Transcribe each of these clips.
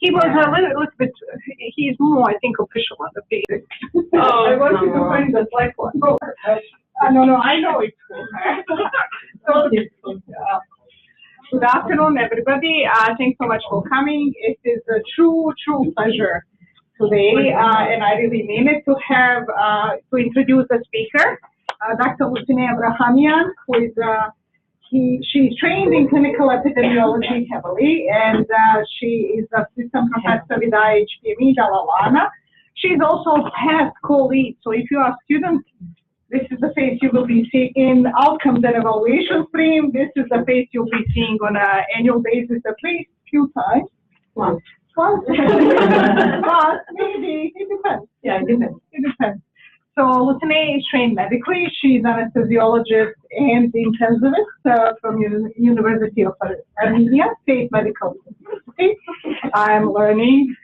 He was a little bit, he's more, I think, official on the page. Oh, I wanted to find the slide one. No, I know it's cool. Good afternoon, everybody. Thanks so much for coming. It is a true pleasure today, and I really mean it, to have, to introduce a speaker, Dr. Lusine Abrahamyan, who is, she's trained in clinical epidemiology heavily, and she is assistant professor with IHPME, Dalalana. She's also past co-lead, so if you are students, this is the face you will be seeing in outcomes and evaluation stream. This is the face you'll be seeing on an annual basis at least a few times. Once. But maybe, it depends. Yeah, it depends. It depends. So Lusine is trained medically. She's an anesthesiologist and intensivist from University of Armenia, State Medical University. I'm learning.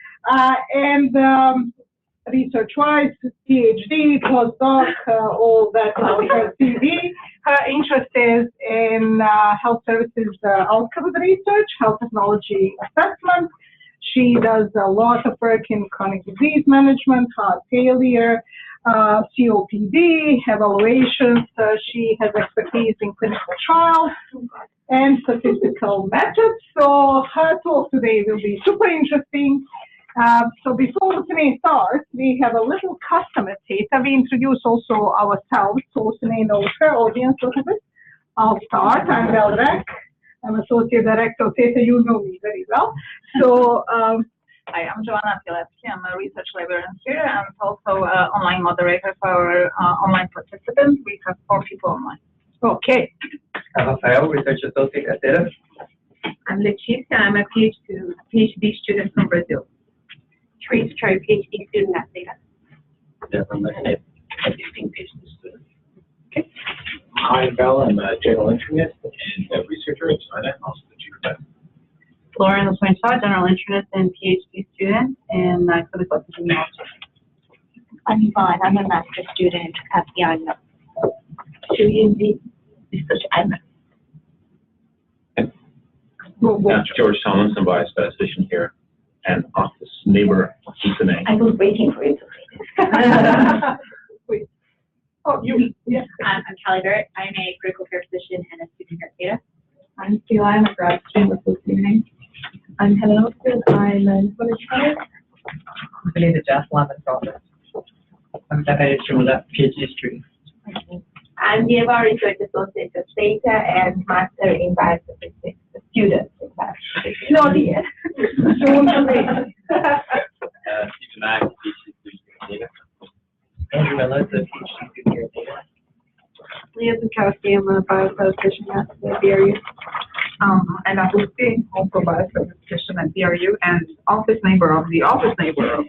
Research-wise, PhD, postdoc, all that on her CV. Her interest is in health services outcomes research, health technology assessment. She does a lot of work in chronic disease management, heart failure, COPD, evaluations. She has expertise in clinical trials and statistical methods. So her talk today will be super interesting. So before Lusine starts, we have a little custom at THETA. We introduce also ourselves, so Lusine knows her audience a little bit. I'll start. I'm Velrek. I'm Associate Director of THETA. You know me very well. So hi, I'm Joanna Pilecki. I'm a research librarian here and also online moderator for our online participants. We have 4 people online. Okay. I'm Rafael, research associate at THETA. I'm Letícia. I'm a PhD student from Brazil. Trace, PhD student at THETA. Yeah, I'm a PhD student. Okay. Hi, I'm Bella. I'm a general internist and a researcher at China, also the chief professor. Lauren Lusine, general internist and PhD student in clinical epidemiology. I'm Yvonne. I'm a master's student at Epidemiologist. Research admin. I'm George Thomas. I'm biostatistician here and office neighbor of Lusine. I was waiting for you to say this. Oh, you? Yeah. I'm Callie Barrett. I'm a critical care physician and a student here at THETA. I'm Sheila. I'm a grad student with Lusine. I'm Helen Olson. I'm an administrator. My name is Jeff Lavin Project. I'm David Shimula, PhD student. I'm Yerevan Research Associate at THETA and Master in Biostatistics, a student in Biostatistics. No, dear. Soon to be. Stephen Mack, PhD student at THETA. Andrew Miller, the PhD student here at THETA. Leah Zukowski, I'm a biostatistician at the BRU. And I'm Lucy, also biostatistician at BRU and office neighbor of the office neighbor of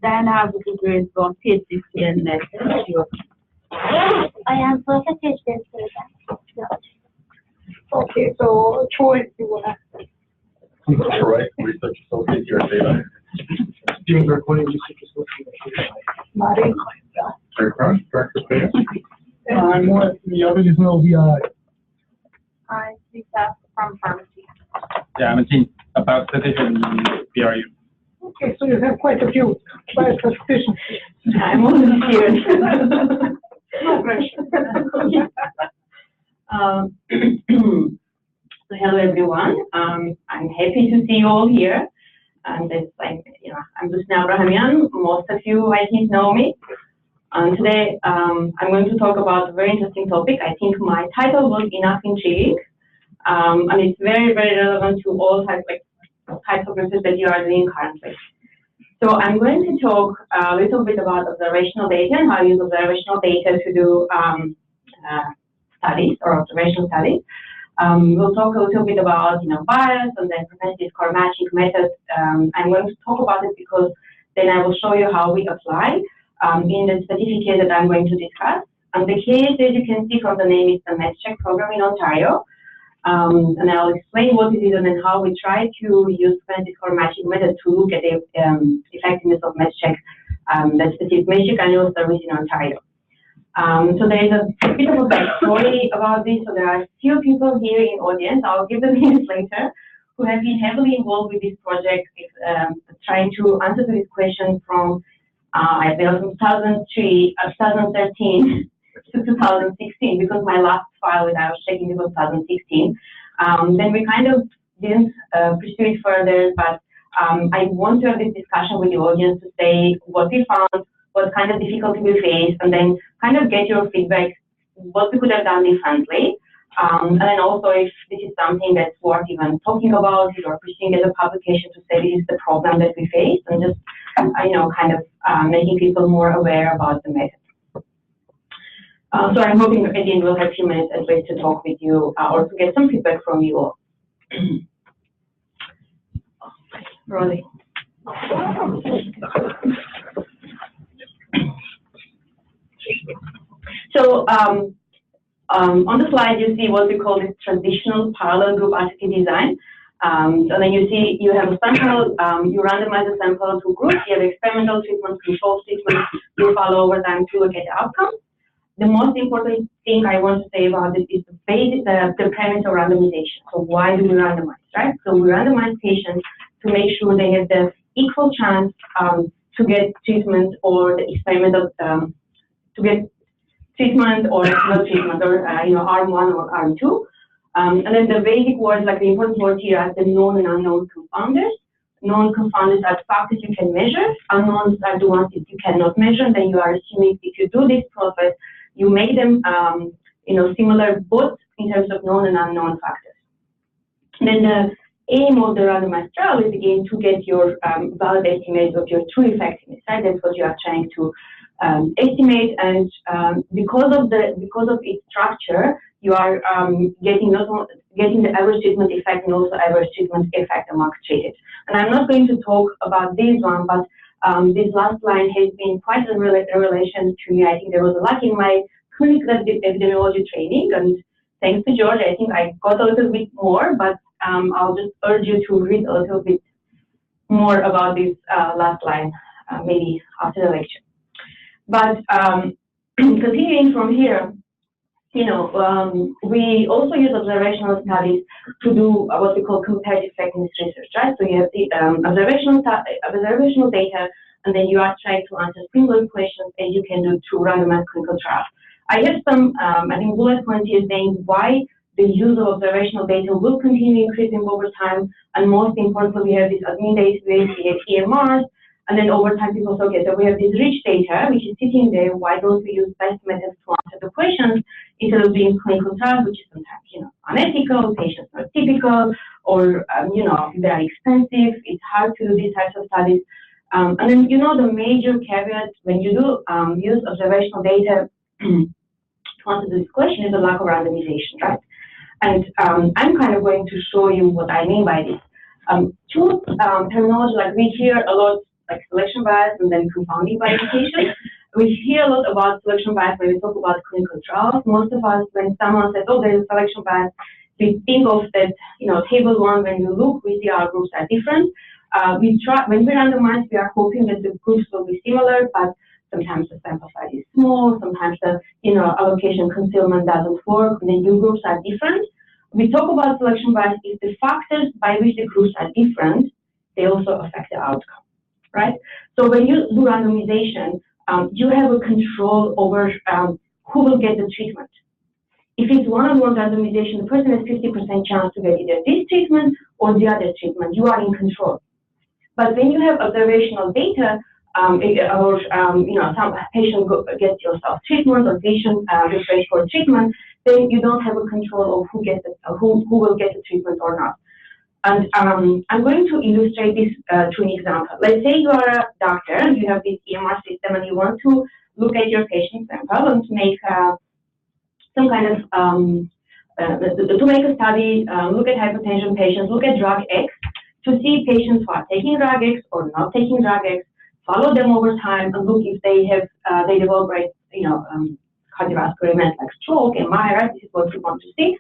Diana Abu from PhD student at BRU. I am professor student at Okay, so Troy, you want to? I'm Troy, research associate here at THETA. Stephen Berkowitz, research associate at THETA. Mari. Eric Cross, director of THETA. I'm one of the others as well, VI. Hi, Lisa from pharmacy. Yeah, I'm a team about statistician BRU. Okay, so you have quite a few biostatisticians. I'm on the here. No pressure. So hello everyone. I'm happy to see you all here. And it's like, I'm Lusine Abrahamyan. Most of you, I think, know me. Today, I'm going to talk about a very interesting topic. I think my title was enough intriguing. And it's very, very relevant to all types of research that you are doing currently. So I'm going to talk a little bit about observational data and how I use observational data to do studies or observational studies. We'll talk a little bit about bias and then propensity score matching methods. I'm going to talk about it because then I will show you how we apply in the specific case that I'm going to discuss. And the case, as you can see from the name, is the MedsCheck program in Ontario. And I'll explain what it is and then how we try to use propensity score matching method to look at the effectiveness of MedsCheck, that specific MedsCheck annual service in Ontario. So there is a bit of a backstory about this. So there are a few people here in audience, I'll give the names later, who have been heavily involved with this project, trying to answer this question from, I built from 2013 to 2016, because my last file that I was checking was 2016. Then we kind of didn't pursue it further, but I want to have this discussion with the audience to say what we found, what kind of difficulty we faced, and then kind of get your feedback, what we could have done differently. And then also if this is something that's worth even talking about or pursuing as a publication, to say this is the problem that we face, and just, kind of making people more aware about the method. So I'm hoping at the end we'll have a few minutes at least to talk with you or to get some feedback from you all. Rolling. So on the slide, you see what we call this traditional parallel group RCT design. So then you see you have a sample, you randomize the sample to groups, you have experimental treatment, control treatment, you follow over time to look at the outcomes. The most important thing I want to say about this is the premise of randomization. So why do we randomize, right? So we randomize patients to make sure they have the equal chance to get treatment or the experimental, to get treatment or no treatment, or arm 1 or arm 2. And then the basic words, like the important words here, are the known and unknown confounders. Known confounders are factors you can measure. Unknowns are the ones that you cannot measure. And then you are assuming if you do this process, you make them, similar both in terms of known and unknown factors. And then the aim of the randomized trial is again to get your valid estimate of your true effectiveness, right? That's what you are trying to estimate, and because of its structure, you are getting the average treatment effect and also average treatment effect amongst treated. And I'm not going to talk about this one, but this last line has been quite a revelation to me. I think there was a lack in my clinical epidemiology training, and thanks to George, I think I got a little bit more, but I'll just urge you to read a little bit more about this last line, maybe after the lecture. But continuing from here, we also use observational studies to do what we call comparative effectiveness research, right? So you have the observational data, and then you are trying to answer similar questions as you can do through randomized clinical trials. I have some, I think, bullet points here saying why the use of observational data will continue increasing over time, and most importantly, we have this admin database, we have EMRs, and then over time people say, okay, so we have this rich data which is sitting there, why don't we use best methods to answer the questions instead of doing clinical trials, which is sometimes, unethical, patients not typical, or, they are expensive, it's hard to do these types of studies. And then, the major caveat when you do use observational data to answer this question is the lack of randomization, right? And I'm kind of going to show you what I mean by this. Two terminology, like we hear a lot, like selection bias and then confounding by implication. We hear a lot about selection bias when we talk about clinical trials. Most of us, when someone says, oh, there's a selection bias, we think of that, table 1, when you look, we see our groups are different. When we randomize, we are hoping that the groups will be similar, but sometimes the sample size is small, sometimes the, allocation concealment doesn't work, and then your groups are different. We talk about selection bias if the factors by which the groups are different, they also affect the outcome, right? So when you do randomization, you have a control over who will get the treatment. If it's one-on-one randomization, the person has 50% chance to get either this treatment or the other treatment. You are in control. But when you have observational data, some patient gets yourself treatment or patient request for treatment, then you don't have a control of who will get the treatment or not. And I'm going to illustrate this through an example. Let's say you are a doctor and you have this EMR system and you want to look at your patient sample and to make some kind of to make a study, look at hypertension patients, look at drug X, to see patients who are taking drug X or not taking drug X, follow them over time and look if they have they develop cardiovascular events like stroke, MI, right? This is what you want to see.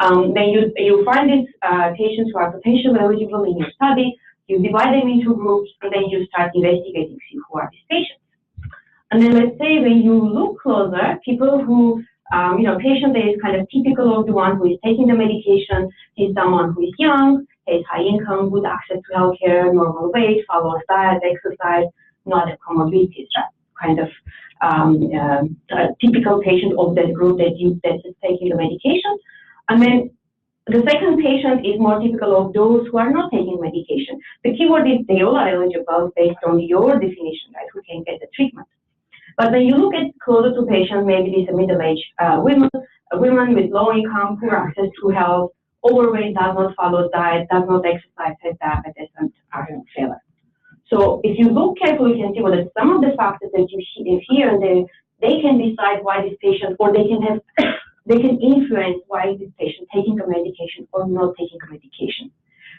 Then you find these patients who are potentially eligible in your study, you divide them into groups, and then you start investigating, see who are these patients. And then let's say when you look closer, people who, patient that is kind of typical of the one who is taking the medication, he's someone who is young, has high income, good access to healthcare, normal weight, follows diet, exercise, no other comorbidities, right? Kind of a typical patient of that group that is taking the medication. And then the second patient is more typical of those who are not taking medication. The keyword is they all are eligible based on your definition, right, who can get the treatment. But when you look at closer to patients, maybe these are middle-aged women with low income, poor access to health, overweight, does not follow diet, does not exercise, has diabetes, and iron failure. So if you look carefully, you can see that some of the factors that you see here and there, they can decide why this patient, or they can influence why this patient taking a medication or not taking a medication.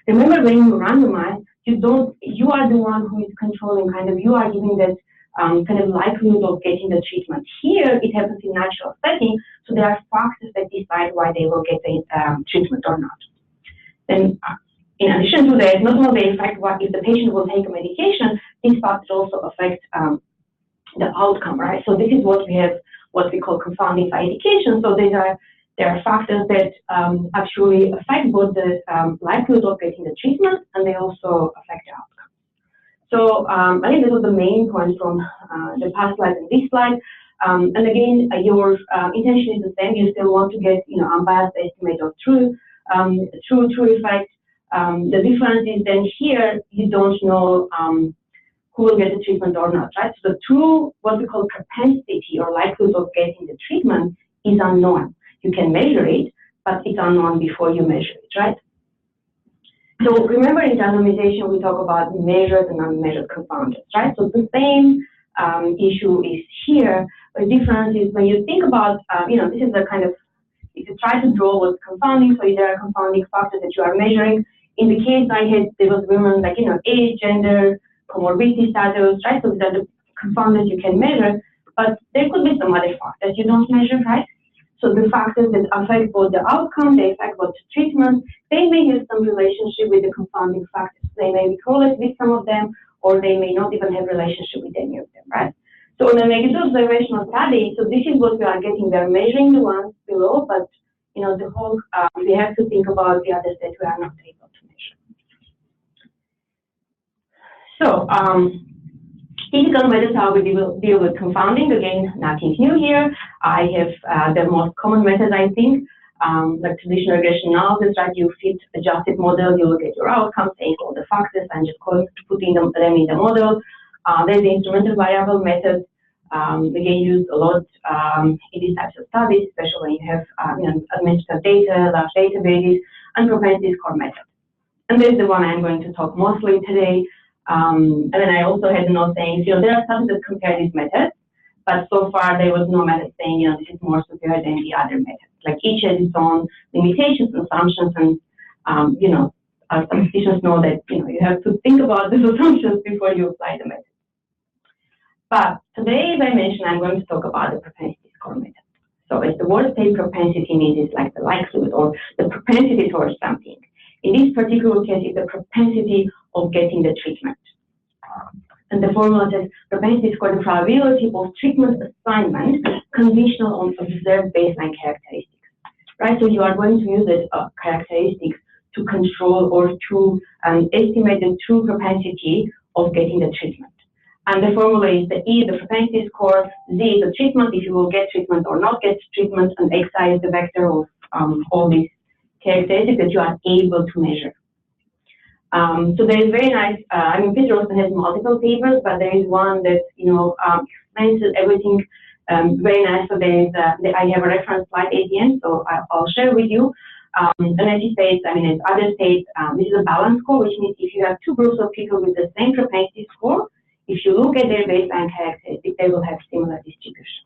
Remember, when you randomize, you are the one who is controlling, kind of, you are giving that kind of likelihood of getting the treatment. Here, it happens in natural setting, so there are factors that decide why they will get the treatment or not. Then, in addition to that, not only affect what if the patient will take a medication, these factors also affect the outcome, right? So this is what we have, what we call confounding by indication. So there are factors that actually affect both the likelihood of getting the treatment, and they also affect the outcome. So I think this was the main point from the past slide and this slide. And again, your intention is the same. You still want to get, unbiased estimate of true effect. The difference is then here you don't know who will get the treatment or not, right? So the true, what we call propensity or likelihood of getting the treatment is unknown. You can measure it, but it's unknown before you measure it, right? So remember, in randomization, we talk about measured and unmeasured confounders, right? So the same issue is here. The difference is when you think about, this is the kind of, if you try to draw what's confounding, so there are confounding factors that you are measuring. In the case I had, there was women like, age, gender, comorbidity status, right? So these are the confounders you can measure, but there could be some other factors you don't measure, right? So the factors that affect both the outcome, they affect both the treatment, they may have some relationship with the confounding factors. They may be correlated with some of them, or they may not even have relationship with any of them, right? So when I do observational study, so this is what we are getting. We are measuring the ones below, but the whole, we have to think about the others that we are not able to measure. So, typical methods how we deal with confounding. Again, nothing new here. I have the most common method, I think, like traditional regression analysis, right? You fit adjusted model, you look at your outcomes, take all the factors, and just putting them in the model. There's the instrumental variable method, again used a lot in these types of studies, especially when you have administrative data, large databases, and propensity score method. And this is the one I'm going to talk mostly today. And then I also had a note saying, there are studies that compare these methods, but so far there was no method saying, this is more superior than the other methods. Like each has its own limitations, assumptions, and our statisticians know that you have to think about these assumptions before you apply the method. But today, as I mentioned, I'm going to talk about the propensity score method. So as the word say propensity means it's like the likelihood or the propensity towards something. In this particular case, it's the propensity of getting the treatment. And the formula says propensity score the probability of treatment assignment conditional on observed baseline characteristics. Right? So you are going to use this characteristics to control or to estimate the true propensity of getting the treatment. And the formula is the E, the propensity score, Z is the treatment, if you will get treatment or not get treatment, and X is the vector of all these characteristics that you are able to measure. So there is very nice, Peter also has multiple papers, but there is one that, explains everything very nice. So there is, I have a reference slide at the end, so I'll share with you. And as he states, as others state, this is a balance score, which means if you have two groups of people with the same propensity score, if you look at their baseline characteristics, they will have similar distribution.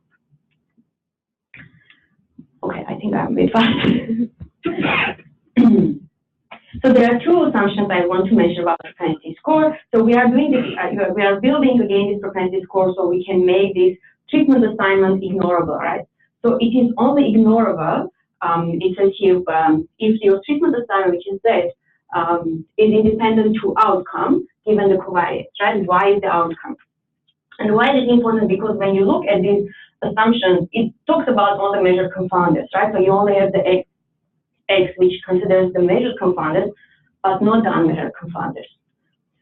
Okay, I think I'm a bit fast. So there are two assumptions I want to mention about propensity score. So we are doing this, we are building again this propensity score so we can make this treatment assignment ignorable, right? So it is only ignorable, it says here, if your treatment assignment, which is that, is independent to outcome given the covariates, right? Why is the outcome? And why is it important? Because when you look at these assumptions, it talks about all the measured confounders, right? So you only have the X, which considers the measured confounders, but not the unmeasured confounders.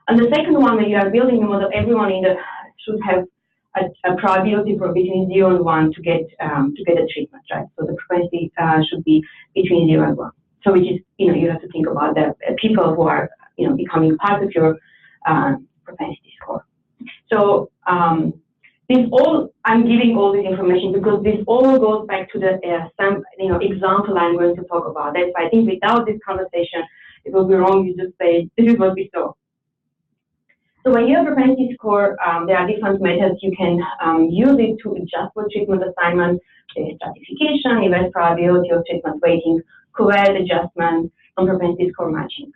And the second one, when you are building a model, everyone should have a probability for between 0 and 1 to get a treatment, right? So the propensity should be between 0 and 1. So which is, you have to think about the people who are, becoming part of your propensity score. So I'm giving all this information because this all goes back to the example I'm going to talk about. That's why I think without this conversation, it will be wrong to just say, this is what we saw. So when you have a propensity score, there are different methods you can use it to adjust for treatment assignment. There is stratification, event probability of treatment weighting, covariate adjustment, and propensity score matching.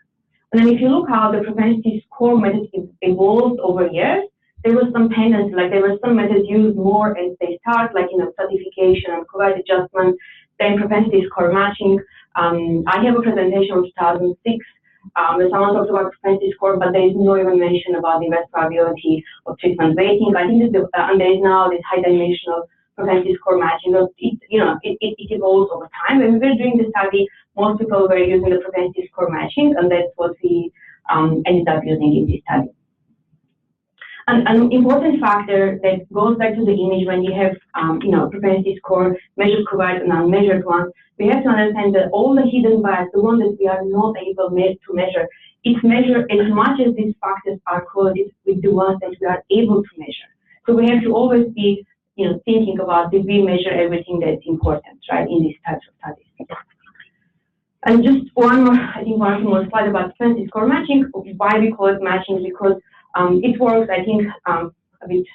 And then if you look how the propensity score method evolved over years, there was some tendency, like there were some methods used more as they start, like stratification and covariate adjustment, then propensity score matching. I have a presentation from 2006 where someone talks about propensity score, but there is no even mention about the event probability of treatment weighting. I think and there is now this high-dimensional propensity score matching. It evolves over time. When we were doing the study, most people were using the propensity score matching, and that's what we ended up using in this study. And an important factor that goes back to the image when you have, propensity score, measured covariate and unmeasured ones, we have to understand that all the hidden bias, the one that we are not able to measure, it's measured as much as these factors are correlated with the ones that we are able to measure. So we have to always be, thinking about, did we measure everything that's important, right, in these types of studies. And just one more slide about propensity score matching. Why we call it matching? Because it works, I think, a bit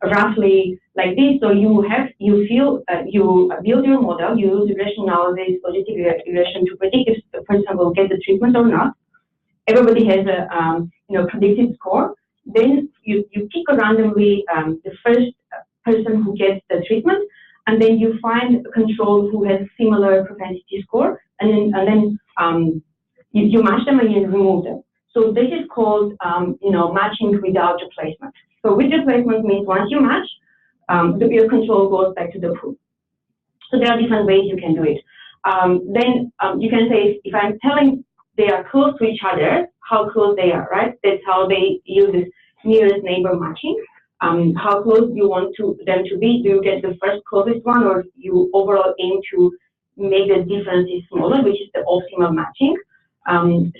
roughly like this. So you build your model, you use regression analysis, logistic regression to predict if the person will get the treatment or not. Everybody has a predicted score. Then you pick randomly the first person who gets the treatment, and then you find a control who has similar propensity score, and then you match them and you remove them. So this is called, matching without replacement. So with replacement means once you match, your control goes back to the pool. So there are different ways you can do it. Then you can say, if I'm telling they are close to each other, how close they are, right? That's how they use this nearest neighbor matching. How close do you want them to be? Do you get the first closest one, or you overall aim to make the differences smaller, which is the optimal matching?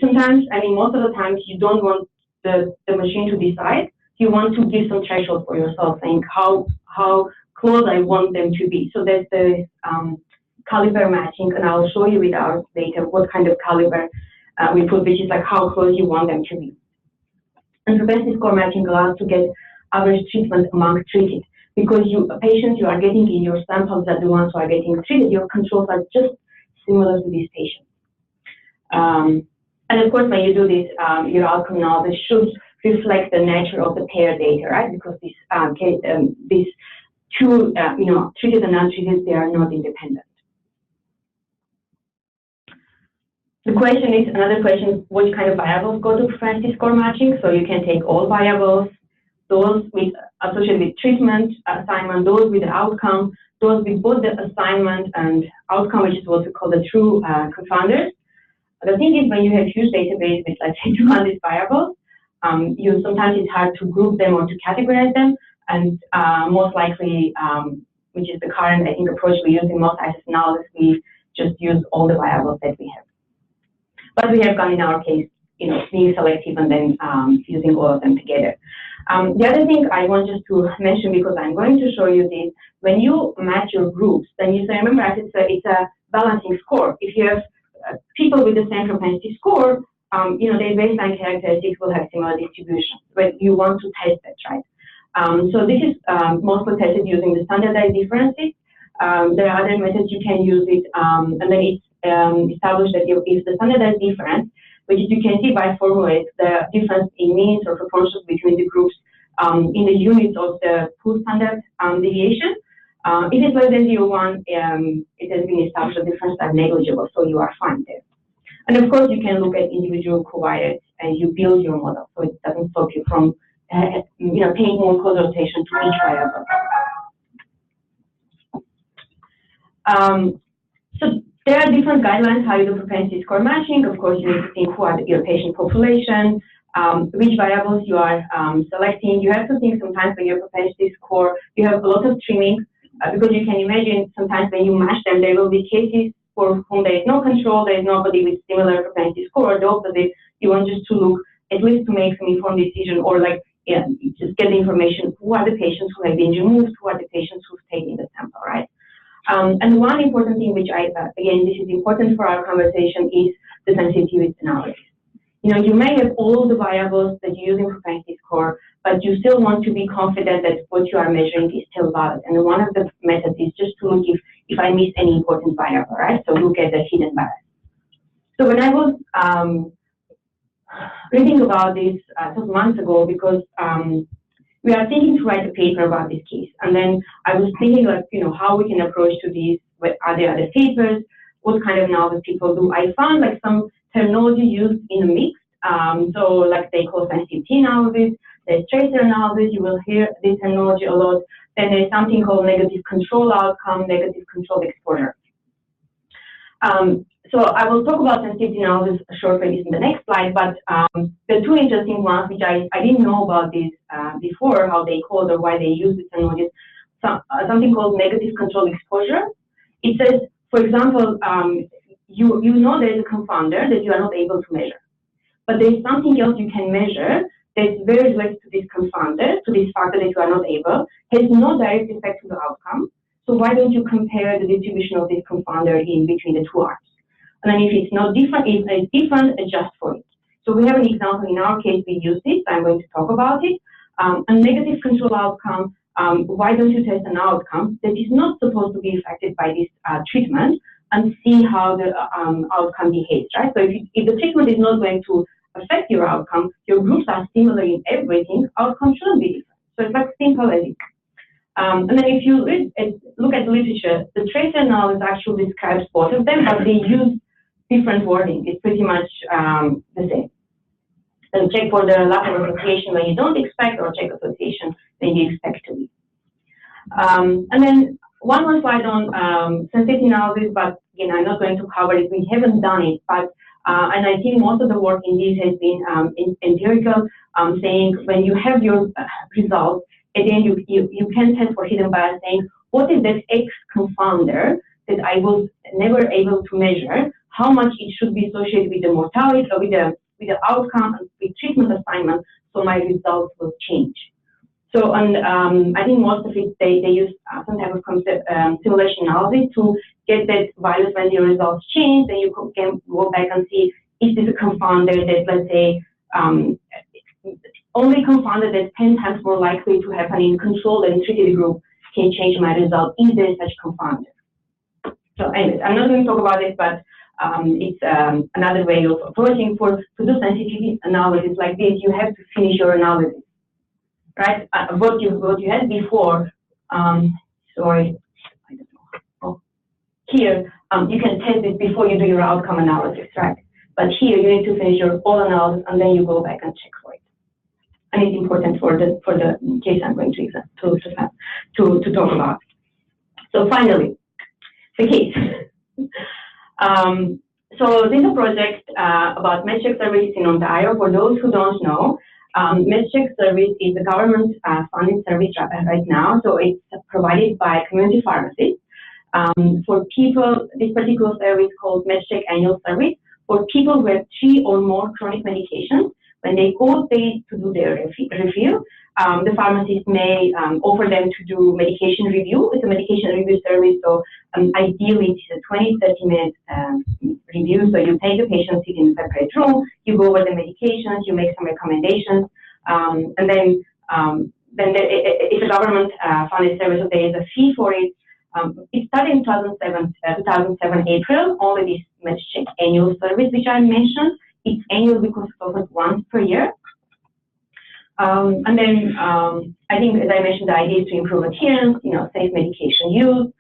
Sometimes, most of the times, you don't want the machine to decide. You want to give some threshold for yourself, saying how close I want them to be. So that's the caliber matching, and I'll show you with our data what kind of caliber we put, which is like how close you want them to be. And propensity score matching allows to get average treatment among treated, because patients you are getting in your samples are the ones who are getting treated. Your controls are just similar to these patients. And of course, when you do this, your outcome analysis should reflect the nature of the pair data, right? Because these two, treated and untreated, they are not independent. The question is, another question, what kind of variables go to propensity score matching? So you can take all variables, those associated with treatment assignment, those with the outcome, those with both the assignment and outcome, which is what we call the true confounders. The thing is, when you have huge database with, let's say, 200 variables, sometimes it's hard to group them or to categorize them, and most likely, which is the current, I think, approach we use in most ISS analysis, we just use all the variables that we have. But we have gone in our case, being selective and then using all of them together. The other thing I want just to mention, because I'm going to show you this, when you match your groups, then you say, remember, it's a balancing score. If you have people with the same propensity score, their baseline characteristics will have similar distribution, but you want to test that, right? So this is mostly tested using the standardized differences. There are other methods you can use it, and then it's established that if the standardized difference, which you can see by formula, it's the difference in means or proportions between the groups in the units of the pool standard deviation. If it's less than 0.1, it has been established the difference are negligible, so you are fine there. And of course, you can look at individual covariates and you build your model, so it doesn't stop you from paying more close attention to each variable. So There are different guidelines how you do propensity score matching. Of course, you need to think who are your patient population, which variables you are selecting. You have to think sometimes when your propensity score, you have a lot of trimming, because you can imagine sometimes when you match them, there will be cases for whom there is no control, there is nobody with similar propensity score, or the opposite. You want just to look, at least to make some informed decision, or like, yeah, just get the information, who are the patients who have been removed, who are the patients who've taken the sample, right? And one important thing which again, this is important for our conversation, is the sensitivity analysis. You know, you may have all the variables that you use in propensity score, but you still want to be confident that what you are measuring is still valid. And one of the methods is just to look if I miss any important variable, right? So look at the hidden bias. So when I was reading about this some months ago, because we are thinking to write a paper about this case, and then I was thinking, like, you know, how we can approach to these. Are there other papers? What kind of analysis people do? I found like some terminology used in a mix. So like they call sensitivity analysis, there's tracer analysis. You will hear this terminology a lot. Then there's something called negative control outcome, negative control exposure. So I will talk about sensitivity analysis shortly in the next slide, but the two interesting ones, which I didn't know about this before, how they called or why they use this terminology, something called negative control exposure. It says, for example, you know there is a confounder that you are not able to measure, but there is something else you can measure that's very related to this confounder, to this factor that you are not able, has no direct effect to the outcome. So why don't you compare the distribution of this confounder in between the two arms? And then if it's not different, if it's different, adjust for it. So we have an example in our case, we use this, I'm going to talk about it. A negative control outcome, why don't you test an outcome that is not supposed to be affected by this treatment and see how the outcome behaves, right? So if the treatment is not going to affect your outcome, your groups are similar in everything, outcome shouldn't be different. So it's like simple as it. And then if you look at the literature, the tracer analysis actually describes both of them, but they use different wording. It's pretty much the same. So check for the lack of association when you don't expect, or check association when you expect to be. And then one more slide on sensitivity analysis, but again, I'm not going to cover it. We haven't done it, but and I think most of the work in this has been empirical, saying when you have your results, again, you can test for hidden bias, saying what is that X confounder that I was never able to measure, how much it should be associated with the mortality or with the outcome and with treatment assignment, so my results will change. So, and I think most of it, they use some type of simulation analysis to get that values when your results change. Then you can go back and see, is this a confounder that, let's say, only confounder that's 10 times more likely to happen in control than treated group can change my result. Is there such confounder? So anyways, I'm not going to talk about it, but it's another way of approaching. To do sensitivity analysis like this, you have to finish your analysis, right? What you had before, sorry, I don't know. Oh, here, you can test it before you do your outcome analysis, right? But here, you need to finish your whole analysis, and then you go back and check for it. And it's important for the case I'm going to talk about. So finally, the case. So this is a project about MedsCheck services in Ontario. For those who don't know, MedsCheck service is a government funded service right now. So it's provided by community pharmacies for people. This particular service called MedsCheck Annual Service for people who have 3 or more chronic medications. When they go to do their review, the pharmacist may offer them to do medication review. It's a medication review service, so ideally it's a 20-30 minute review. So you take the patient, sit in a separate room, you go over the medications, you make some recommendations, and then it's a government funded service, so there is a fee for it. It started in 2007 April, only this MedsCheck annual service, which I mentioned. It's annual because it's offered once per year. And then I think, as I mentioned, the idea is to improve adherence, safe medication use.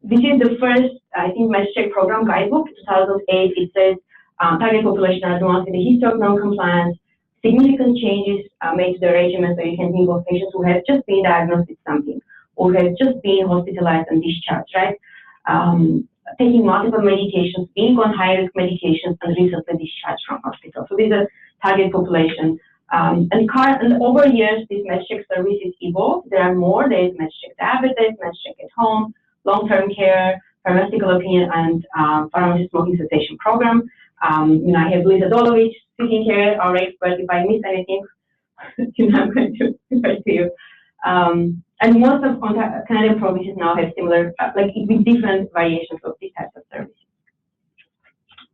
This is the first, I think, MedsCheck program guidebook, 2008. It says target population are the ones with a history of non-compliance, significant changes made to the regimen, so you can think of patients who have just been diagnosed with something or have just been hospitalized and discharged, right? taking multiple medications, being on high-risk medications, and recently discharged from hospital. So these are target population. And over years, this MedsCheck services evolved. There are more. There is MedsCheck Diabetes, MedsCheck at Home, long-term care, pharmaceutical opinion, and pharmacy smoking cessation program. I have Lisa Dolovich sitting here, our expert. If I miss anything, I'm going to refer to you. And most of Canadian provinces now have similar, with different variations of these types of services.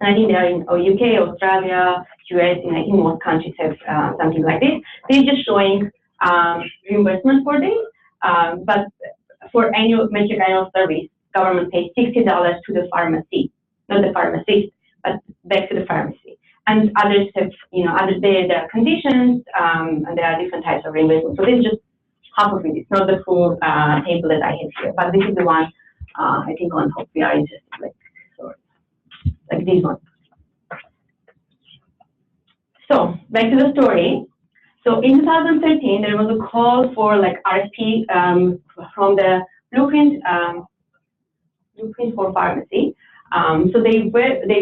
And I think they are in UK, Australia, US, and I think most countries have something like this. They're just showing reimbursement for this, but for annual MedsCheck annual service, government pays $60 to the pharmacy, not the pharmacist, but back to the pharmacy. And others have, there are conditions, and there are different types of reimbursement. So this is just half of it. It's not the full table that I have here, but this is the one I think on top we are interested, like this one. So back to the story. So in 2013, there was a call for RFP from the Blueprint for Pharmacy. So they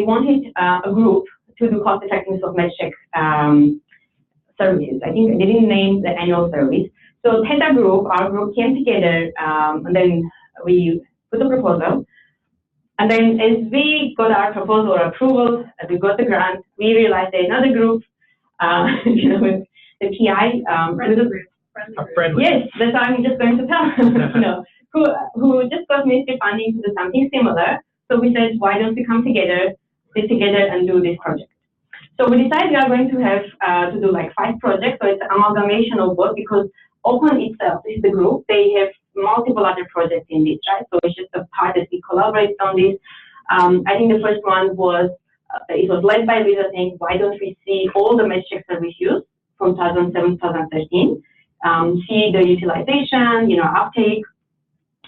wanted a group to do cost effectiveness of MedsCheck services. I think they didn't name the annual service. So THETA group, our group came together, and then we put a proposal. And then as we got our proposal or approval, as we got the grant, we realized there's another group, with the PI. Friendly. Yes, that's what I'm just going to tell, who just got ministry funding to do something similar. So we said, why don't we come together, sit together and do this project? So we decided we are going to have to do 5 projects. So it's an amalgamation of both, because Open itself is the group. They have multiple other projects in this, right? So it's just a part that we collaborate on this. I think the first one was, it was led by Lisa saying, why don't we see all the MedsCheck service use from 2007 2013, see the utilization, uptake.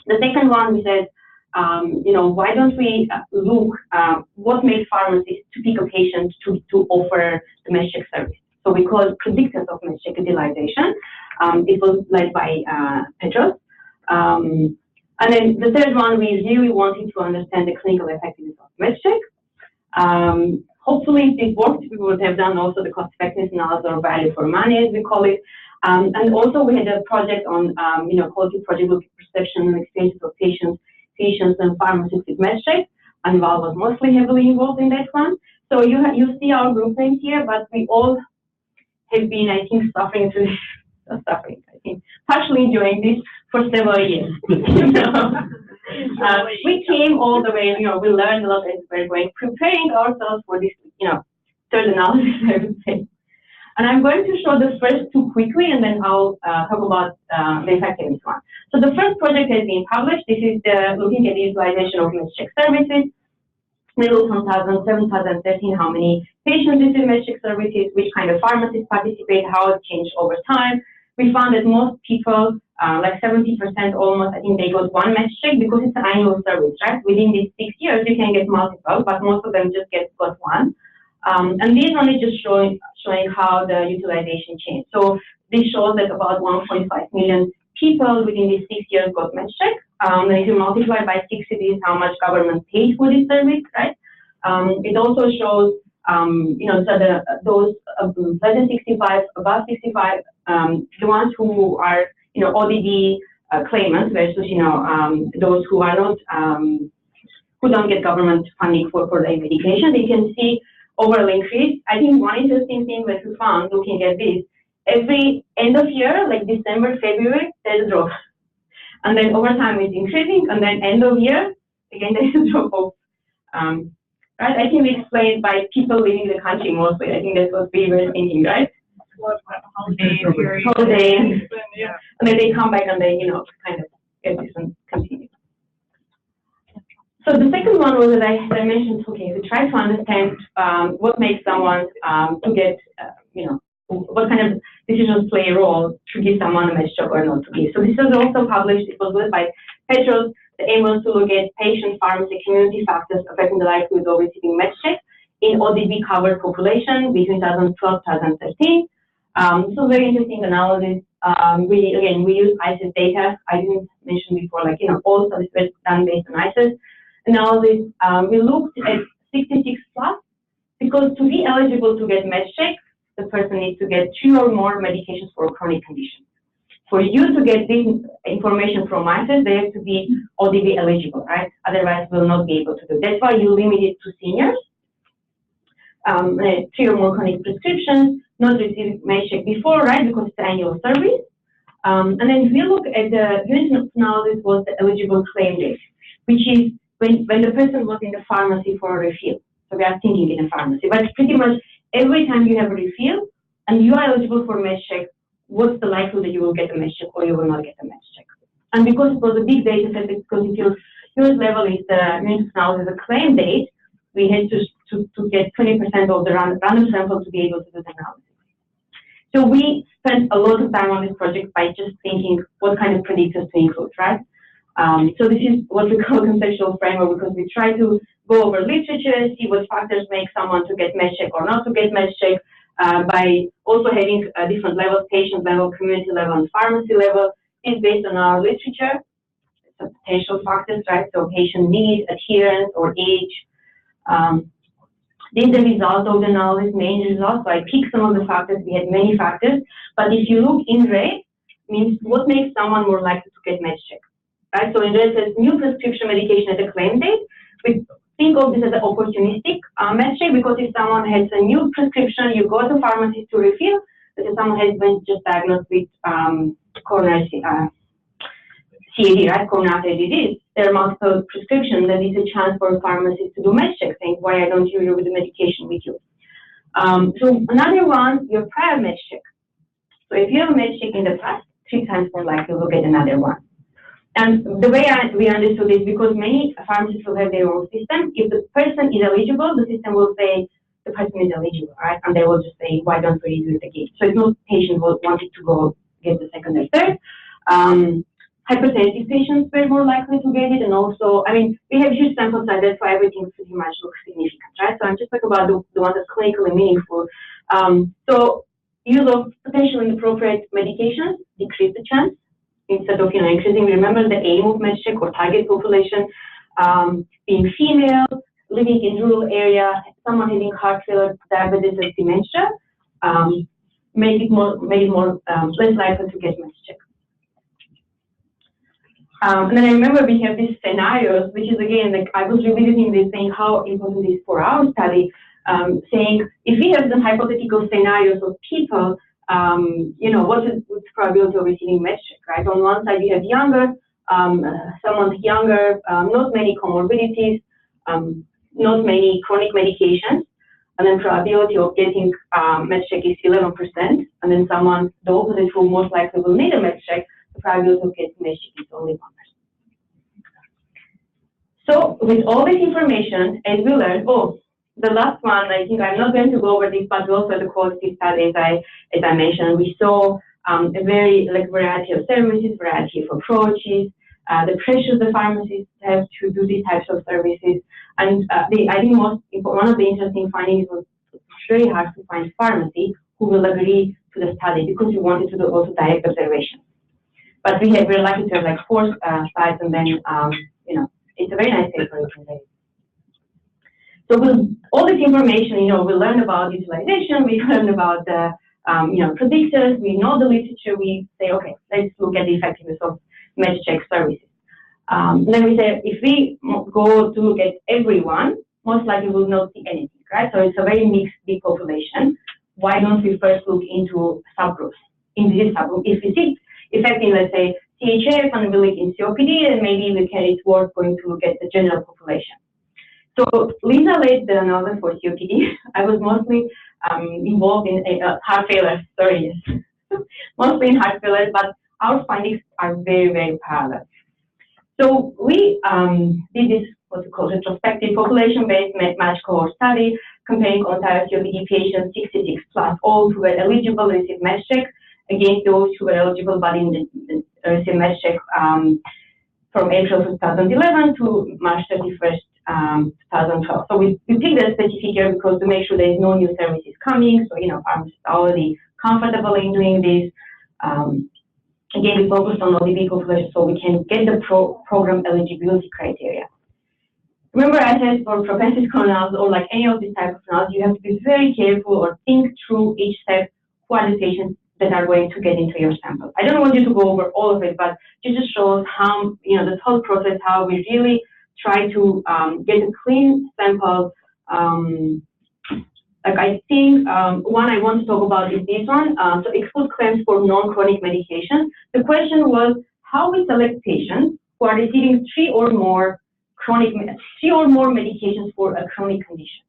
The second one, we said, why don't we look what makes pharmacists to pick a patient to offer the MedsCheck service? So we call it predictors of MedsCheck utilization. It was led by Petros. And then the third one, we really wanted to understand the clinical effectiveness of MedsCheck. Hopefully, if this worked, we would have done also the cost effectiveness analysis or value for money, as we call it. And also, we had a project on, quality project looking perception and experiences of patients, physicians, and pharmacists with MedsCheck. And Val was mostly heavily involved in that one. So you see our group names here, but we all have been, I think, partially enjoying this for several years. We came all the way, we learned a lot as we're going, preparing ourselves for this, third analysis, I would say. And I'm going to show the first 2 quickly, and then I'll talk about the effectiveness one. So the first project has been published. This is looking at the utilization of MedsCheck services. We looked from 2007, 2013, how many patients receive MedsCheck services, which kind of pharmacists participate, how it changed over time. We found that most people, 70% almost, I think they got one MedsCheck because it's an annual service, right? Within these 6 years, you can get multiple, but most of them just got one. And this one is just showing how the utilization changed. So this shows that about 1.5 million people within these 6 years got MedsCheck. And if you multiply by 60, this is how much government pays for this service, right? It also shows, so those less than 65, above 65, the ones who are, ODD claimants versus, those who are not, who don't get government funding for their medication, they can see overall increase. I think one interesting thing that we found looking at this, every end of year, like December, February, there's a drop. And then over time it's increasing, and then end of year, again, there's a drop off. Right? I think we explained by people leaving the country mostly. I think that's what we were thinking, right? Holidays. Yeah. And then they come back and they, kind of get this and continue. So the second one was that I mentioned, okay, we try to understand what makes someone to get, what kind of decisions play a role to give someone a MedsCheck or not to give. So this was also published, it was led by Petros. The aim was to look at patient, pharmacy, community factors affecting the likelihood of receiving MedsCheck in ODB covered population between 2012 and 2013. So very interesting analysis. We use ICES data. I didn't mention before, all studies were done based on ICES. analysis, we looked at 66 plus, because to be eligible to get MedsCheck, the person needs to get 2 or more medications for a chronic condition. For you to get this information from ICES, they have to be ODB eligible, right? Otherwise, we'll not be able to do. That's why you limit it to seniors, 3 or more chronic prescriptions, not receiving MedsCheck before, right? Because it's annual service. And then if you look at the unit of analysis was the eligible claim date, which is when the person was in the pharmacy for a refill. So we are thinking in a pharmacy, but pretty much every time you have a refill and you are eligible for MedsCheck, what's the likelihood that you will get a MedsCheck or you will not get a MedsCheck? And because it was a big data set, because if your unit level is the unit of analysis, a claim date, we had to get 20% of the random sample to be able to do the analysis. So we spent a lot of time on this project by just thinking what kind of predictors to include, right? So this is what we call conceptual framework, because we try to go over literature, see what factors make someone to get MedsCheck or not to get MedsCheck, by also having different levels, patient level, community level, and pharmacy level. It's based on our literature, so potential factors, right? So patient need, adherence, or age. This is the result of the analysis, main results. So I picked some of the factors. We had many factors, but if you look in red, means what makes someone more likely to get MedsCheck, right? So in red says new prescription medication at the claim date. We think of this as an opportunistic MedsCheck, because if someone has a new prescription, you go to pharmacy to refill. But if someone has been just diagnosed with coronary CAD, right, coronary disease, there are multiple prescriptions, then it's a chance for pharmacists to do MedsCheck, saying, why I don't use you with the medication with you. So another one, your prior MedsCheck. So if you have a MedsCheck in the past, 3 times more likely you'll get another one. And the way we understood this, because many pharmacists will have their own system, if the person is eligible, the system will say the person is eligible, right? And they will just say, why don't we do it again? So if no patient wanted to go get the second or third. Hypertensive patients were more likely to get it, and also, I mean, we have huge sample size, that's why everything pretty much looks significant, right? So I'm just talking about the ones that's clinically meaningful. So use of potentially inappropriate medications decrease the chance instead of, increasing. Remember the aim of MedsCheck or target population, being female, living in rural area, someone having heart failure, diabetes, and dementia, make it less likely to get MedsCheck. And then I remember we have these scenarios, which is again, like I was revisiting this, saying how important it is for our study, saying if we have some hypothetical scenarios of people, what is the probability of receiving MedsCheck, right? On one side, you have younger, someone younger, not many comorbidities, not many chronic medications, and then probability of getting MedsCheck is 11%, and then someone, the opposite, who most likely will need a MedsCheck, the probability of getting MedsCheck is only 1%. So with all this information, as we learned, the last one, I think I'm not going to go over this, but also the quality study, as I mentioned, we saw a very variety of services, variety of approaches, the pressure the pharmacists have to do these types of services, and I think one of the interesting findings was it's very hard to find pharmacy who will agree to the study, because we wanted to do also direct observation. But we're lucky to have 4 sites, and then it's a very nice paper you can read. So with all this information, we learn about utilization, we learn about the predictors, we know the literature, we say, okay, let's look at the effectiveness of MedsCheck services. Then we say, if we go to look at everyone, most likely we'll not see anything, right? So it's a very mixed, big population. Why don't we first look into subgroups? In this subgroup, if we see effect in, let's say, CHF and we look in COPD, and maybe it's worth going to look at the general population. So Lisa led the analysis for COPD. I was mostly involved in heart failure, mostly in heart failure, but our findings are very, very parallel. So we did this, what's called retrospective population-based match cohort study, comparing entire COPD patients, 66 plus, all who were eligible to receive MedsCheck, against those who were eligible but didn't receive MedsCheck from April 2011 to March 31st, 2012. So we picked that specific year because to make sure there is no new services coming. So, pharmacists are already comfortable in doing this. Again, we focused on ODB population so we can get the program eligibility criteria. Remember I said for propensity analysis or like any of these type of analysis, you have to be very careful or think through each step who are the patients that are going to get into your sample. I don't want you to go over all of it, but it just shows how, the whole process, how we really try to get a clean sample. Like I think one I want to talk about is this one. So exclude claims for non-chronic medications. The question was how we select patients who are receiving three or more medications for a chronic condition.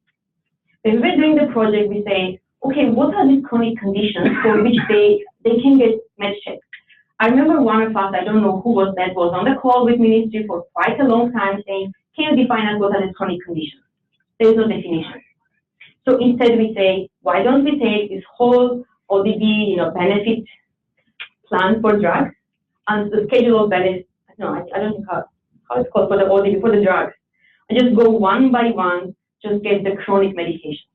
When we're doing the project, we say, okay, what are these chronic conditions for which they can get MedsCheck? I remember one of us, I don't know who was on the call with ministry for quite a long time saying, can you define us what are the chronic conditions? There is no definition. So instead we say, why don't we take this whole ODB, benefit plan for drugs and the schedule of benefits, I don't think how it's called for the ODB, for the drugs. And just go one by one, just get the chronic medication.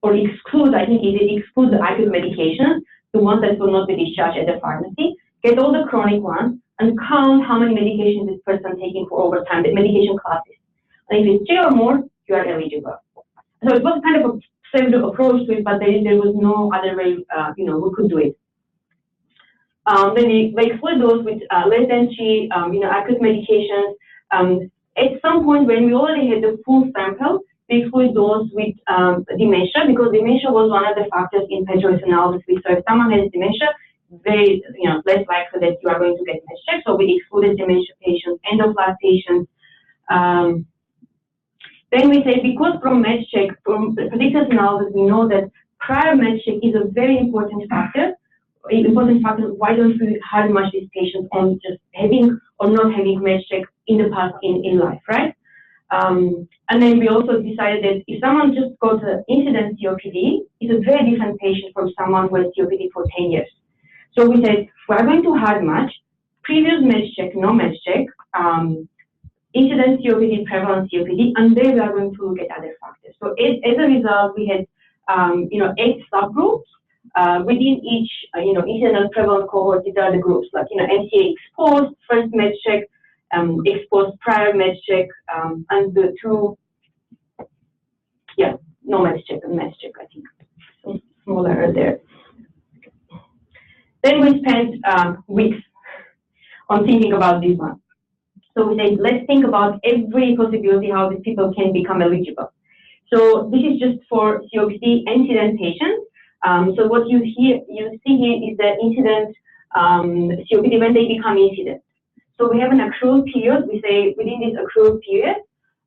Or exclude, I think it excludes the acute medications, the ones that will not be discharged at the pharmacy, get all the chronic ones, and count how many medications this person taking for over time, the medication classes. And if it's 3 or more, you are eligible. So it was kind of a pseudo approach to it, but there was no other way, we could do it. Then we exclude those with less than 3, acute medications. At some point when we already had the full sample, we exclude those with dementia, because dementia was one of the factors in choice analysis. So if someone has dementia, very, less likely that you are going to get MedsCheck. So we excluded dementia patients, end-of-life patients. Then we say, because from MedsCheck, from predictive analysis, we know that prior MedsCheck is a very important factor. Why don't we hard match these patients on just having or not having MedsCheck in the past in life, right? And then we also decided that if someone just got an incident COPD, it's a very different patient from someone who has COPD for 10 years. So we said, we're going to hard match previous MedsCheck, no MedsCheck, incident COPD, prevalent COPD, and then we are going to look at other factors. So as a result, we had, 8 subgroups. Within each, incident prevalent cohort, these are the groups, like, MCA exposed, first MedsCheck, exposed prior MedsCheck, and the 2, no MedsCheck and MedsCheck, I think. So small error there. Then we spent weeks on thinking about this one. So we said, let's think about every possibility how these people can become eligible. So this is just for COPD incident patients. So what you see here is the incident COPD when they become incident. So we have an accrual period. We say within this accrual period,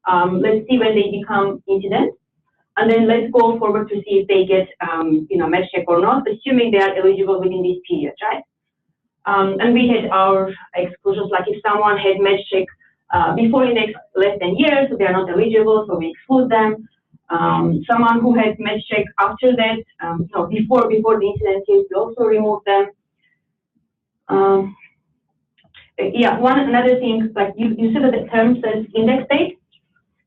let's see when they become incident, and then let's go forward to see if they get MedsCheck or not, assuming they are eligible within this period, right? And we had our exclusions, like if someone had MedsCheck before index less than year, so they are not eligible, so we exclude them. Someone who had MedsCheck after that, before the incident case, we also remove them. Another thing, like you see that the term says index date.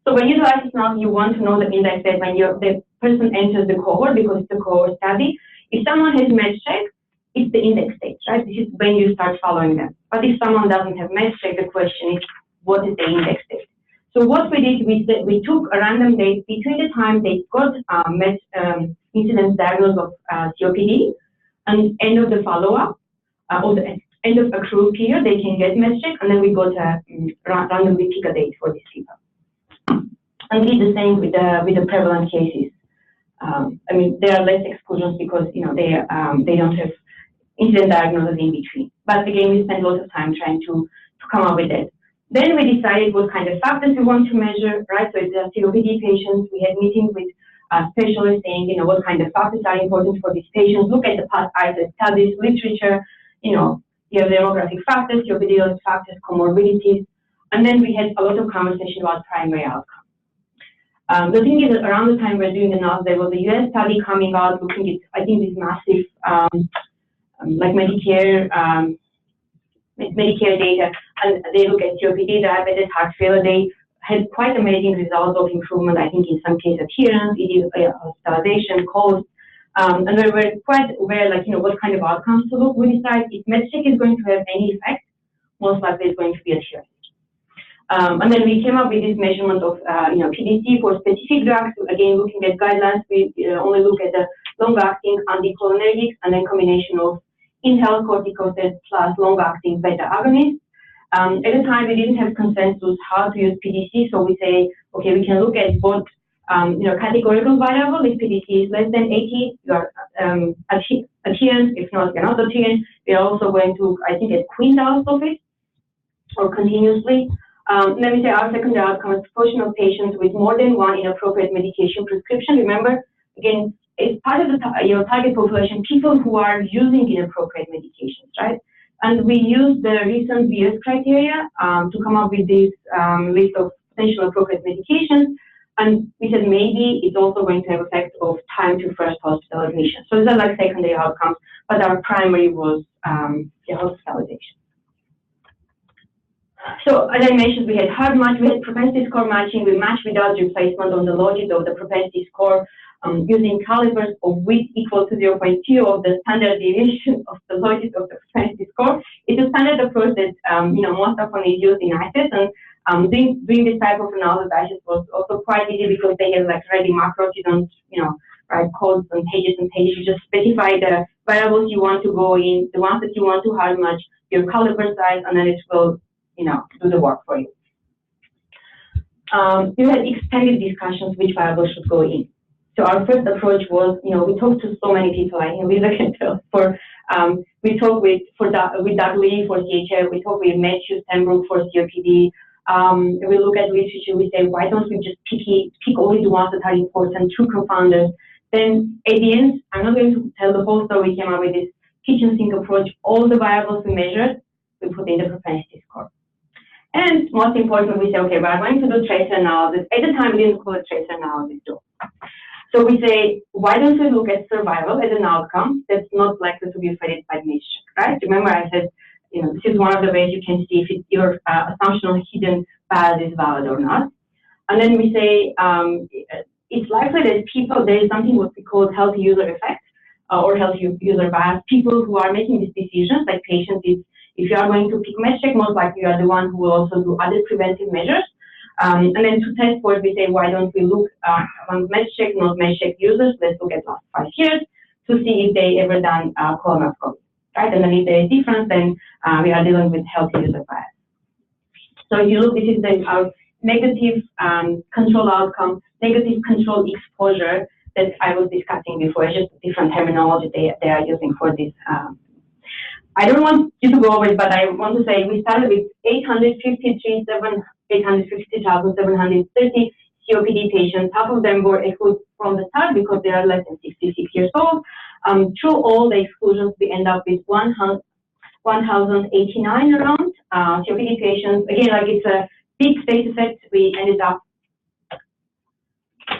So when you do access now, you want to know the index date when the person enters the cohort, because it's a cohort study. If someone has MedsCheck, it's the index date, right? This is when you start following them. But if someone doesn't have MedsCheck, the question is, what is the index date? So what we did, we took a random date between the time they got incidence diagnosis of COPD and end of the follow-up, or the end of accrual period, they can get MedsCheck, and then we got a randomly pick a date for these people. And we did the same with the prevalent cases. There are less exclusions because they don't have incident diagnosis in between. But again, we spent lots of time trying to come up with it. Then we decided what kind of factors we want to measure, right? So it's COPD patients. We had meetings with specialists saying, what kind of factors are important for these patients. Look at the past ISO studies, literature, you have demographic factors, COPD factors, comorbidities. And then we had a lot of conversation about primary outcome. The thing is, around the time we're doing the analysis, there was a US study coming out looking at, I think, this massive, like Medicare data, and they look at COPD, diabetes, heart failure. They had quite amazing results of improvement, I think in some cases adherence, hospitalization, cost, and we were quite aware, what kind of outcomes to look. We decided if MedsCheck is going to have any effect, most likely it's going to be adherence. And then we came up with this measurement of PDC for specific drugs. Again, looking at guidelines, we only look at the long-acting anticholinergics and then combination of inhaled corticosteroids plus long-acting beta agonists. At the time, we didn't have consensus how to use PDC, so we say, okay, we can look at both, categorical variable. If PDC is less than 80, you are adherent. If not, you're not adherent. We are also going to, I think, at quintiles of it or continuously. Let me say our secondary outcome is proportion of patients with more than one inappropriate medication prescription. Remember, again, it's part of the target population, people who are using inappropriate medications, right? And we use the recent BS criteria to come up with this list of potential appropriate medications. And we said maybe it's also going to have effect of time to first hospital admission. So these are like secondary outcomes, but our primary was the hospitalization. So as I mentioned, we had hard match, we had propensity score matching, we matched without replacement on the logit of the propensity score using calibers of width equal to 0.2 of the standard deviation of the logit of the propensity score. It's a standard approach that most often is used in ICES, and doing this type of analysis was also quite easy because they have like ready macros. You don't write codes and pages and pages. You just specify the variables you want to go in, the ones that you want to hard match, your caliber size, and then it will do the work for you. You had extended discussions which variables should go in. So our first approach was, we talked to so many people. I can can tell. We talked with Doug Lee for CHF. We talked with Matthew Stenbrook for COPD. We look at literature. We say, why don't we just pick only the ones that are important, true confounders? Then at the end, I'm not going to tell the whole story. We came up with this kitchen sink approach. All the variables we measured, we put in the propensity score. And most important, we say, okay, we're going to do tracer analysis. At the time, we didn't call it tracer analysis though. So we say, why don't we look at survival as an outcome that's not likely to be affected by MedsCheck, right? Remember I said, this is one of the ways you can see if your assumption on hidden bias is valid or not. And then we say, it's likely that there is something what we call healthy user effect or healthy user bias. People who are making these decisions, like patients, if you are going to pick MedsCheck, most likely you are the one who will also do other preventive measures. And then to test for it, we say, why don't we look on MedsCheck, not MedsCheck users? Let's look at last 5 years to see if they ever done colonoscopy, right? And then if there is difference, then we are dealing with healthy user bias. So if you look, this is our negative control outcome, negative control exposure that I was discussing before. It's just different terminology they are using for this. I don't want you to go over it, but I want to say we started with 850,730 COPD patients. Half of them were excluded from the start because they are less than 66 years old. Through all the exclusions, we end up with 1,089 around COPD patients. Again, like it's a big data set. We ended up.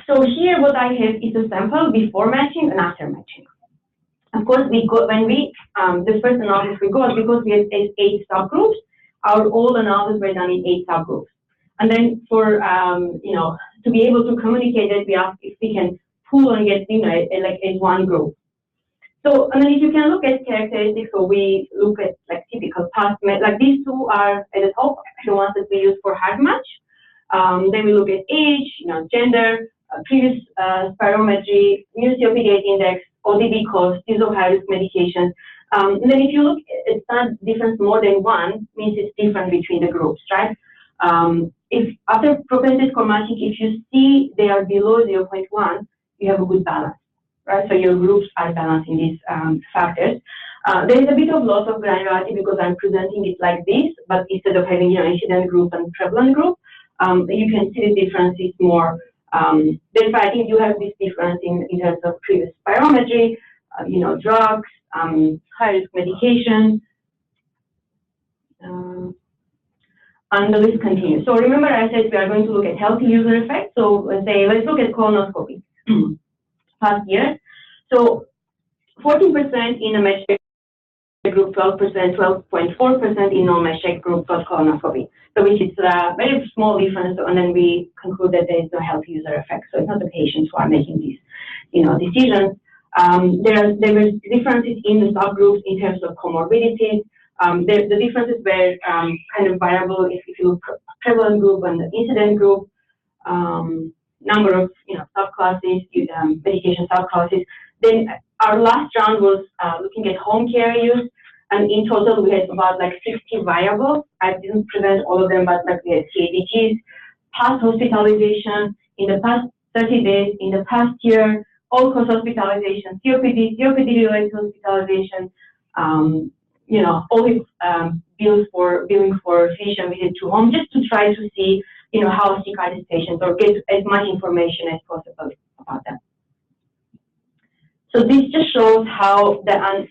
So here, what I have is a sample before matching and after matching. Of course, the first analysis we got, because we had 8 subgroups, our old analysis were done in 8 subgroups. And then for, to be able to communicate it, we asked if we can pool and get, like in one group. So, and then if you can look at characteristics, so we look at like typical past, like these two are at the top, the ones that we use for hard match. Then we look at age, gender, previous spirometry, new COPD index, ODB cost, use of high-risk medications. And then if you look at that difference more than one, means it's different between the groups, right? If after propensity score matching, if you see they are below 0.1, you have a good balance, right? So your groups are balancing these factors. There is a bit of loss of granularity because I'm presenting it like this, but instead of having incident group and prevalent group, you can see the difference is more. That's why I think you have this difference in terms of previous spirometry, drugs, high-risk medication, and the list continues. So remember I said we are going to look at healthy user effect. So let's look at colonoscopy past year. So 14% in a MedsCheck group, 12%, 12.4% in non-MedsCheck group got colonoscopy. So which is a very small difference, and then we conclude that there is no healthy user effect. So it's not the patients who are making these, decisions. There were differences in the subgroups in terms of comorbidities. The differences were kind of variable if you look prevalent group and the incident group, number of subclasses, medication subclasses. Then our last round was looking at home care use, and in total we had about like 60 variables. I didn't present all of them, but like we had CADGs, past hospitalization, in the past 30 days, in the past year, all-cause hospitalization, COPD, COPD-related hospitalization, always billing for physician visit to home, just to try to see, how sick are these patients, or get as much information as possible about them. So this just shows how the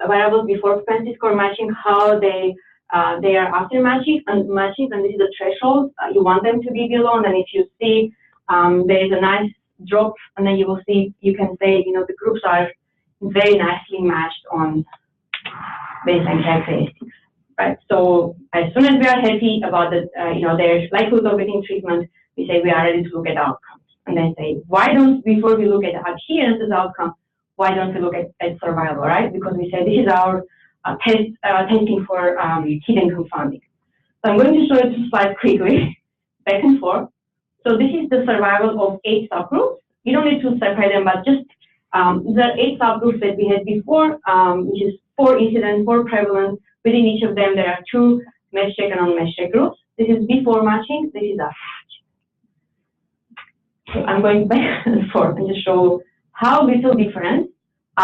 variables before propensity score matching, how they are after matching, and this is the threshold you want them to be below. And then if you see there is a nice drop, and then you can say the groups are very nicely matched on baseline characteristics, right? So as soon as we are happy about the their likelihood of getting treatment, we say we are ready to look at outcomes, and then say before we look at adherence as outcome, why don't we look at survival, right? Because we say this is our testing for hidden confounding. So I'm going to show you two slides quickly, back and forth. So this is the survival of 8 subgroups. You don't need to separate them, but just there are 8 subgroups that we had before, which is 4 incident, 4 prevalent. Within each of them, there are 2 MedsCheck and non-MedsCheck groups. This is before matching. This is after matching. So I'm going back and forth and just show how little difference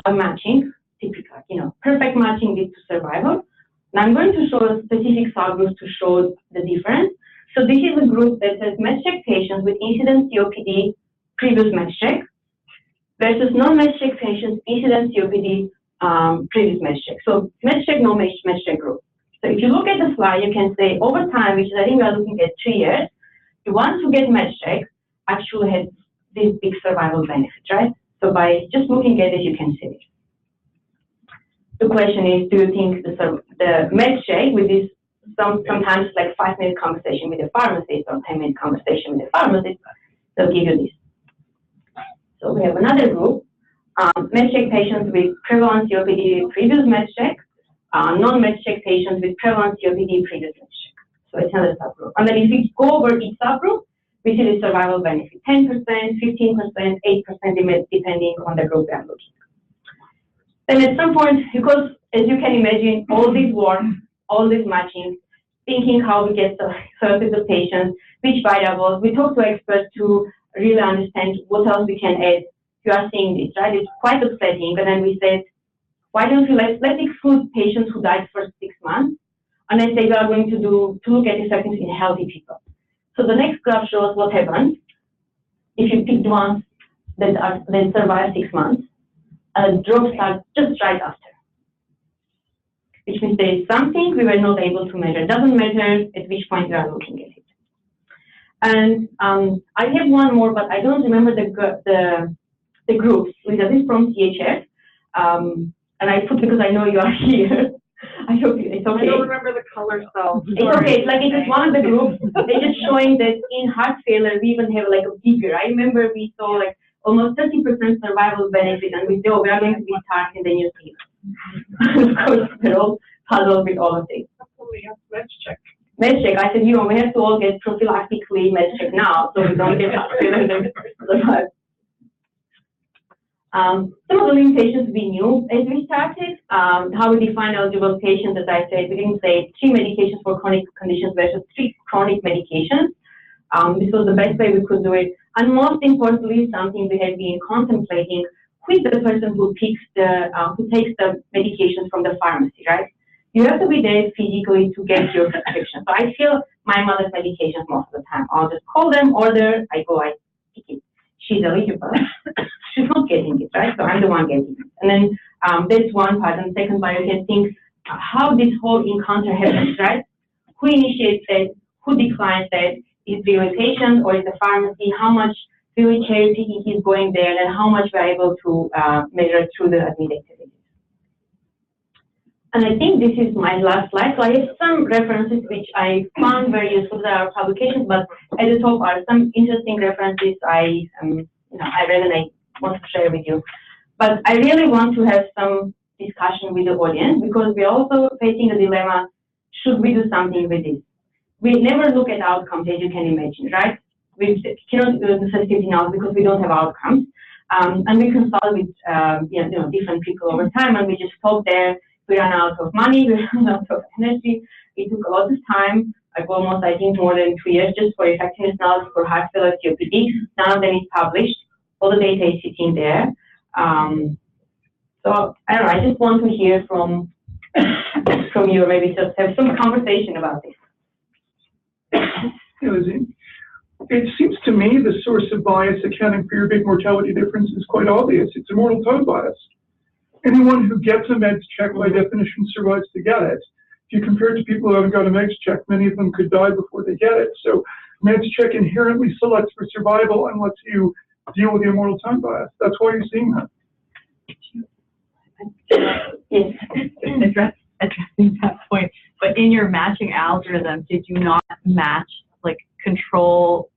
are matching, typical, perfect matching leads to survival. And I'm going to show specific subgroups to show the difference. So this is a group that says MedsCheck patients with incident COPD, previous MedsCheck, versus non-MedsCheck patients, incident COPD, previous MedsCheck. So MedsCheck, no MedsCheck group. So if you look at the slide, you can say over time, which is I think we are looking at 3 years, the ones who get MedsCheck actually had this big survival benefit, right? So by just looking at it, you can see it. The question is, do you think the MedsCheck with this sometimes like 5-minute conversation with the pharmacist or 10-minute conversation with the pharmacist, they'll give you this. So we have another group, MedsCheck patients with prevalent COPD previous MedsCheck, non-MedsCheck patients with prevalent COPD previous MedsCheck. So it's another subgroup. And then if we go over each subgroup, we see the survival benefit, 10%, 15%, 8%, depending on the group we are looking. Then at some point, because as you can imagine, all this work, all this matching, thinking how we get selected the patients, which variables, we talk to experts to really understand what else we can add. You are seeing this, right? It's quite upsetting. And then we said, why don't we let's exclude patients who died for 6 months, and then say we are going to look at effectiveness in healthy people. So the next graph shows what happens if you pick the ones that survive 6 months, and drop starts just right after. Which means there is something we were not able to measure. It doesn't matter at which point we are looking at it. And I have one more, but I don't remember the groups. This is from CHF. And I put because I know you are here. I hope it's okay. I don't remember the color, so. It's okay. It's like it is one of the groups. They're just showing that in heart failure, we even have like a bigger. I remember we saw like almost 30% survival benefit, and we said, oh, we are going to be targeting the new team. Of course, we're all puzzled with all of this. MedsCheck. MedsCheck, I said, we have to all get prophylactically MedsCheck now, so we don't get survive. Some of the limitations we knew as we started, how we define eligible patients, as I said, we didn't say 3 medications for chronic conditions versus 3 chronic medications. This was the best way we could do it. And most importantly, something we had been contemplating, who is the person who takes the medications from the pharmacy, right? You have to be there physically to get your prescription. So I fill my mother's medications most of the time. I'll just call them, order, I pick it. She's eligible. She's not getting it, right? So I'm the one getting it. And then that's one part. And second part, you can think how this whole encounter happens, right? Who initiates that? Who declines that? Is it really patient or is the pharmacy? How much really cherry picking is going there, and how much we're able to measure through the admit activities. And I think this is my last slide. So I have some references which I found very useful. There are publications, but at the top are some interesting references I read and I want to share with you. But I really want to have some discussion with the audience because we're also facing a dilemma. Should we do something with this? we never look at outcomes, as you can imagine, right? We cannot do the sensitivity now because we don't have outcomes. And we consult with different people over time, and we just stop there. We ran out of money, we ran out of energy. It took a lot of time, like almost, I think, more than 2 years just for effectiveness analysis for high fidelity OPD. None of them is published. All the data is sitting there. So I don't know, I just want to hear from you, or maybe just have some conversation about this. Hey, Lusine. It seems to me the source of bias accounting for your big mortality difference is quite obvious. It's immortal time bias. Anyone who gets a MedsCheck by definition survives to get it. If you compare it to people who haven't got a MedsCheck, many of them could die before they get it. So MedsCheck inherently selects for survival and lets you deal with the immortal time bias. That's why you're seeing that. Yes. Addressing that point, but in your matching algorithm, did you not match like control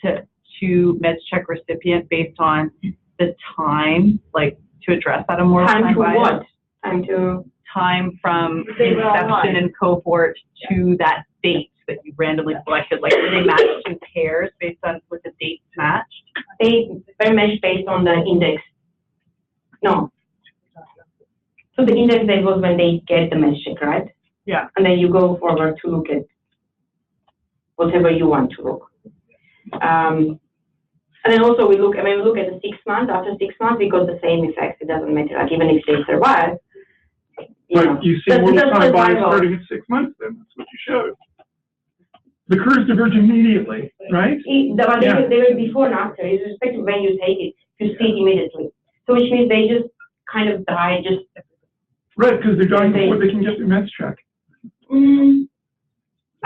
to MedsCheck recipient based on the time, like to address that immortal time bias? What? Time from inception and cohort to that date that you randomly selected. Like were they matched in pairs based on with the dates matched? They were matched based on the index. No. So the index date was when they get the MedsCheck, right? Yeah. And then you go forward to look at whatever you want to look. And then also we look at the 6 months. After 6 months, we got the same effects. It doesn't matter. Like even if they survive, You see immortal time bias starting at 6 months, then that's what you showed. The curves diverge immediately, right? But they were before and after. It's respect to when you take it, you see it immediately. So which means they just kind of die just. Right, because they're dying before they can get their MedsCheck.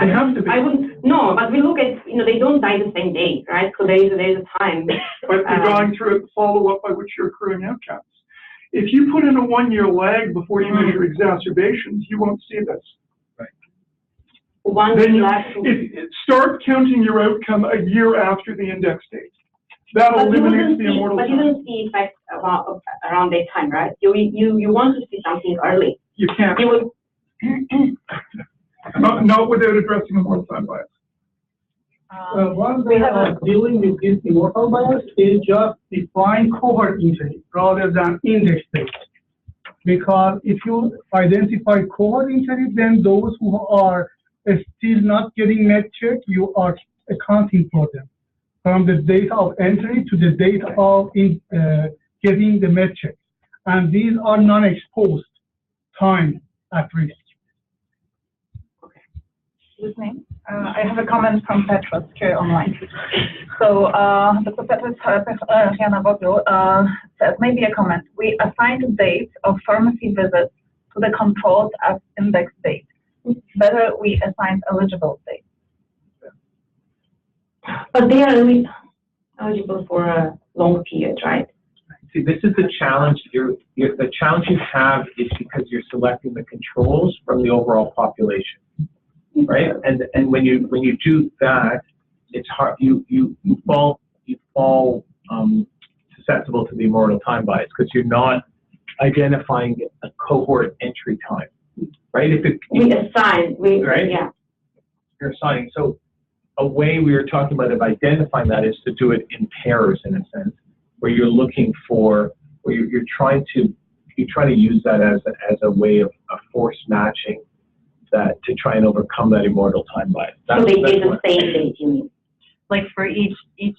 They have to be. I wouldn't. No, but we look at they don't die the same day, right? So there's a time. But they're dying through a follow-up by which you're accruing outcomes. If you put in a 1 year lag before you measure exacerbations, you won't see this. Right. Then start counting your outcome a year after the index date. That eliminates the immortal time. But you don't see effects around that time, right? You want to see something early. You can't. You would. Not without addressing immortal time bias. One way of dealing with this immortal bias is just define cohort entry rather than index date. Because if you identify cohort entry, then those who are still not getting MedsCheck, you are accounting for them from the date of entry to the date of getting the MedsCheck. And these are non-exposed time at risk. Lusine, I have a comment from Petra here online. So Dr. Petra says, maybe a comment. We assign the date of pharmacy visits to the controls as index date. Better we assign eligible date. But they are really eligible for a long period, right? See, this is the challenge. The challenge you have is because you're selecting the controls from the overall population. Right, and when you do that, it's hard. You fall susceptible to the immortal time bias because you're not identifying a cohort entry time, right? We assign, right? Yeah. You're assigning. So a way we were talking about of identifying that is to do it in pairs, in a sense, where you're looking for, where you're trying to use that as a way of force matching. That to try and overcome that immortal time bias. So they get the same date, you mean? Like for each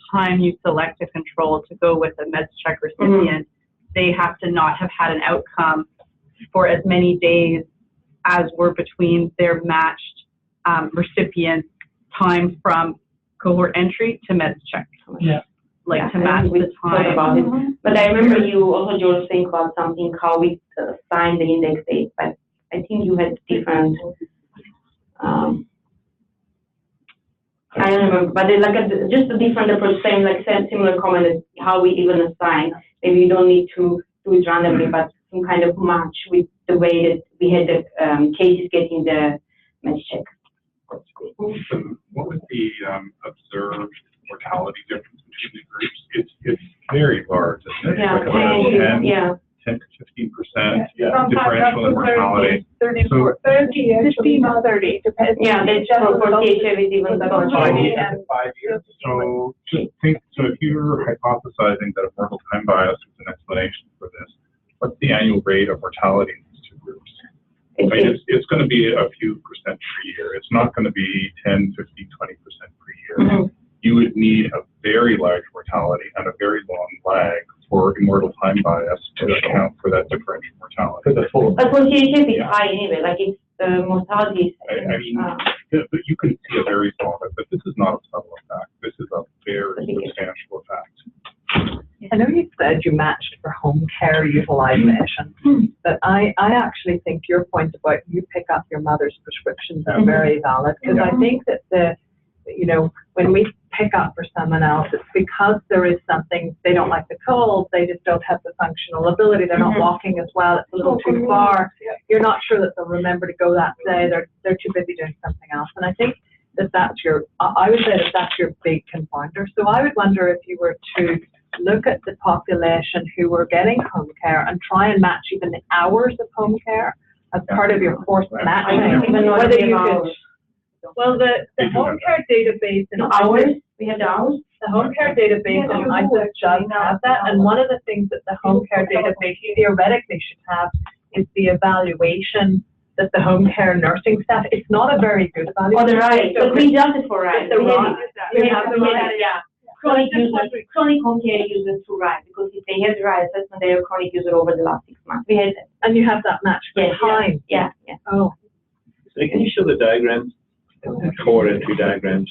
time you select a control to go with a MedsCheck recipient, they have to not have had an outcome for as many days as were between their matched recipient time from cohort entry to MedsCheck. Yeah. Like to match the time. About it. But I remember you also, George, saying about something, how we assign the index date, but I think you had different, I don't remember, but it's like just a different approach, same similar comment as how we even assign. Maybe you don't need to do it randomly, but some kind of match with the way that we had the cases getting the MedsCheck. So what was the observed mortality difference between the groups? It's very large, isn't it? Yeah, like 10, yeah. 10 to 15% Sometimes differential in up to mortality. 30, So- 30, actually, 15 not or 30, depends. Yeah, that's for CHF is even better. 30 and 5 years. So so if you're hypothesizing that a mortal time bias is an explanation for this, what's the annual rate of mortality in these two groups? I mean, it's going to be a few percent per year. It's not going to be 10, 15, 20% per year. You would need a very large mortality and a very long lag for immortal time bias to account for that differential mortality. For the full. But for CHF it's high anyway, like it's the mortality. I mean, you can see a very small effect, but this is not a subtle effect. This is a very substantial effect. I know you said you matched for home care utilization, but I actually think your point about you pick up your mother's prescriptions are very valid, because I think that when we pick up for someone else, it's because there is something, they don't like the cold, they just don't have the functional ability, they're not walking as well, it's a little too far, you're not sure that they'll remember to go that day, they're too busy doing something else. And I think that's I would say that's your big confounder. So I would wonder if you were to look at the population who were getting home care and try and match even the hours of home care as part of your course matching, whether you could. Well, the home care database in hours, we have the hours. The home care database in ISIS does have that, and one of the things that the home care database theoretically should have is the evaluation that the home care nursing staff. It's not a very good evaluation. Oh, the right. But we adjusted for right. We have the right. Yeah. Chronic home care users to RISE, because if they had RISE assessment, they are chronic user over the last 6 months. We had, and you have that match for time. Yeah. Oh. So can you show the diagrams, core entry diagrams?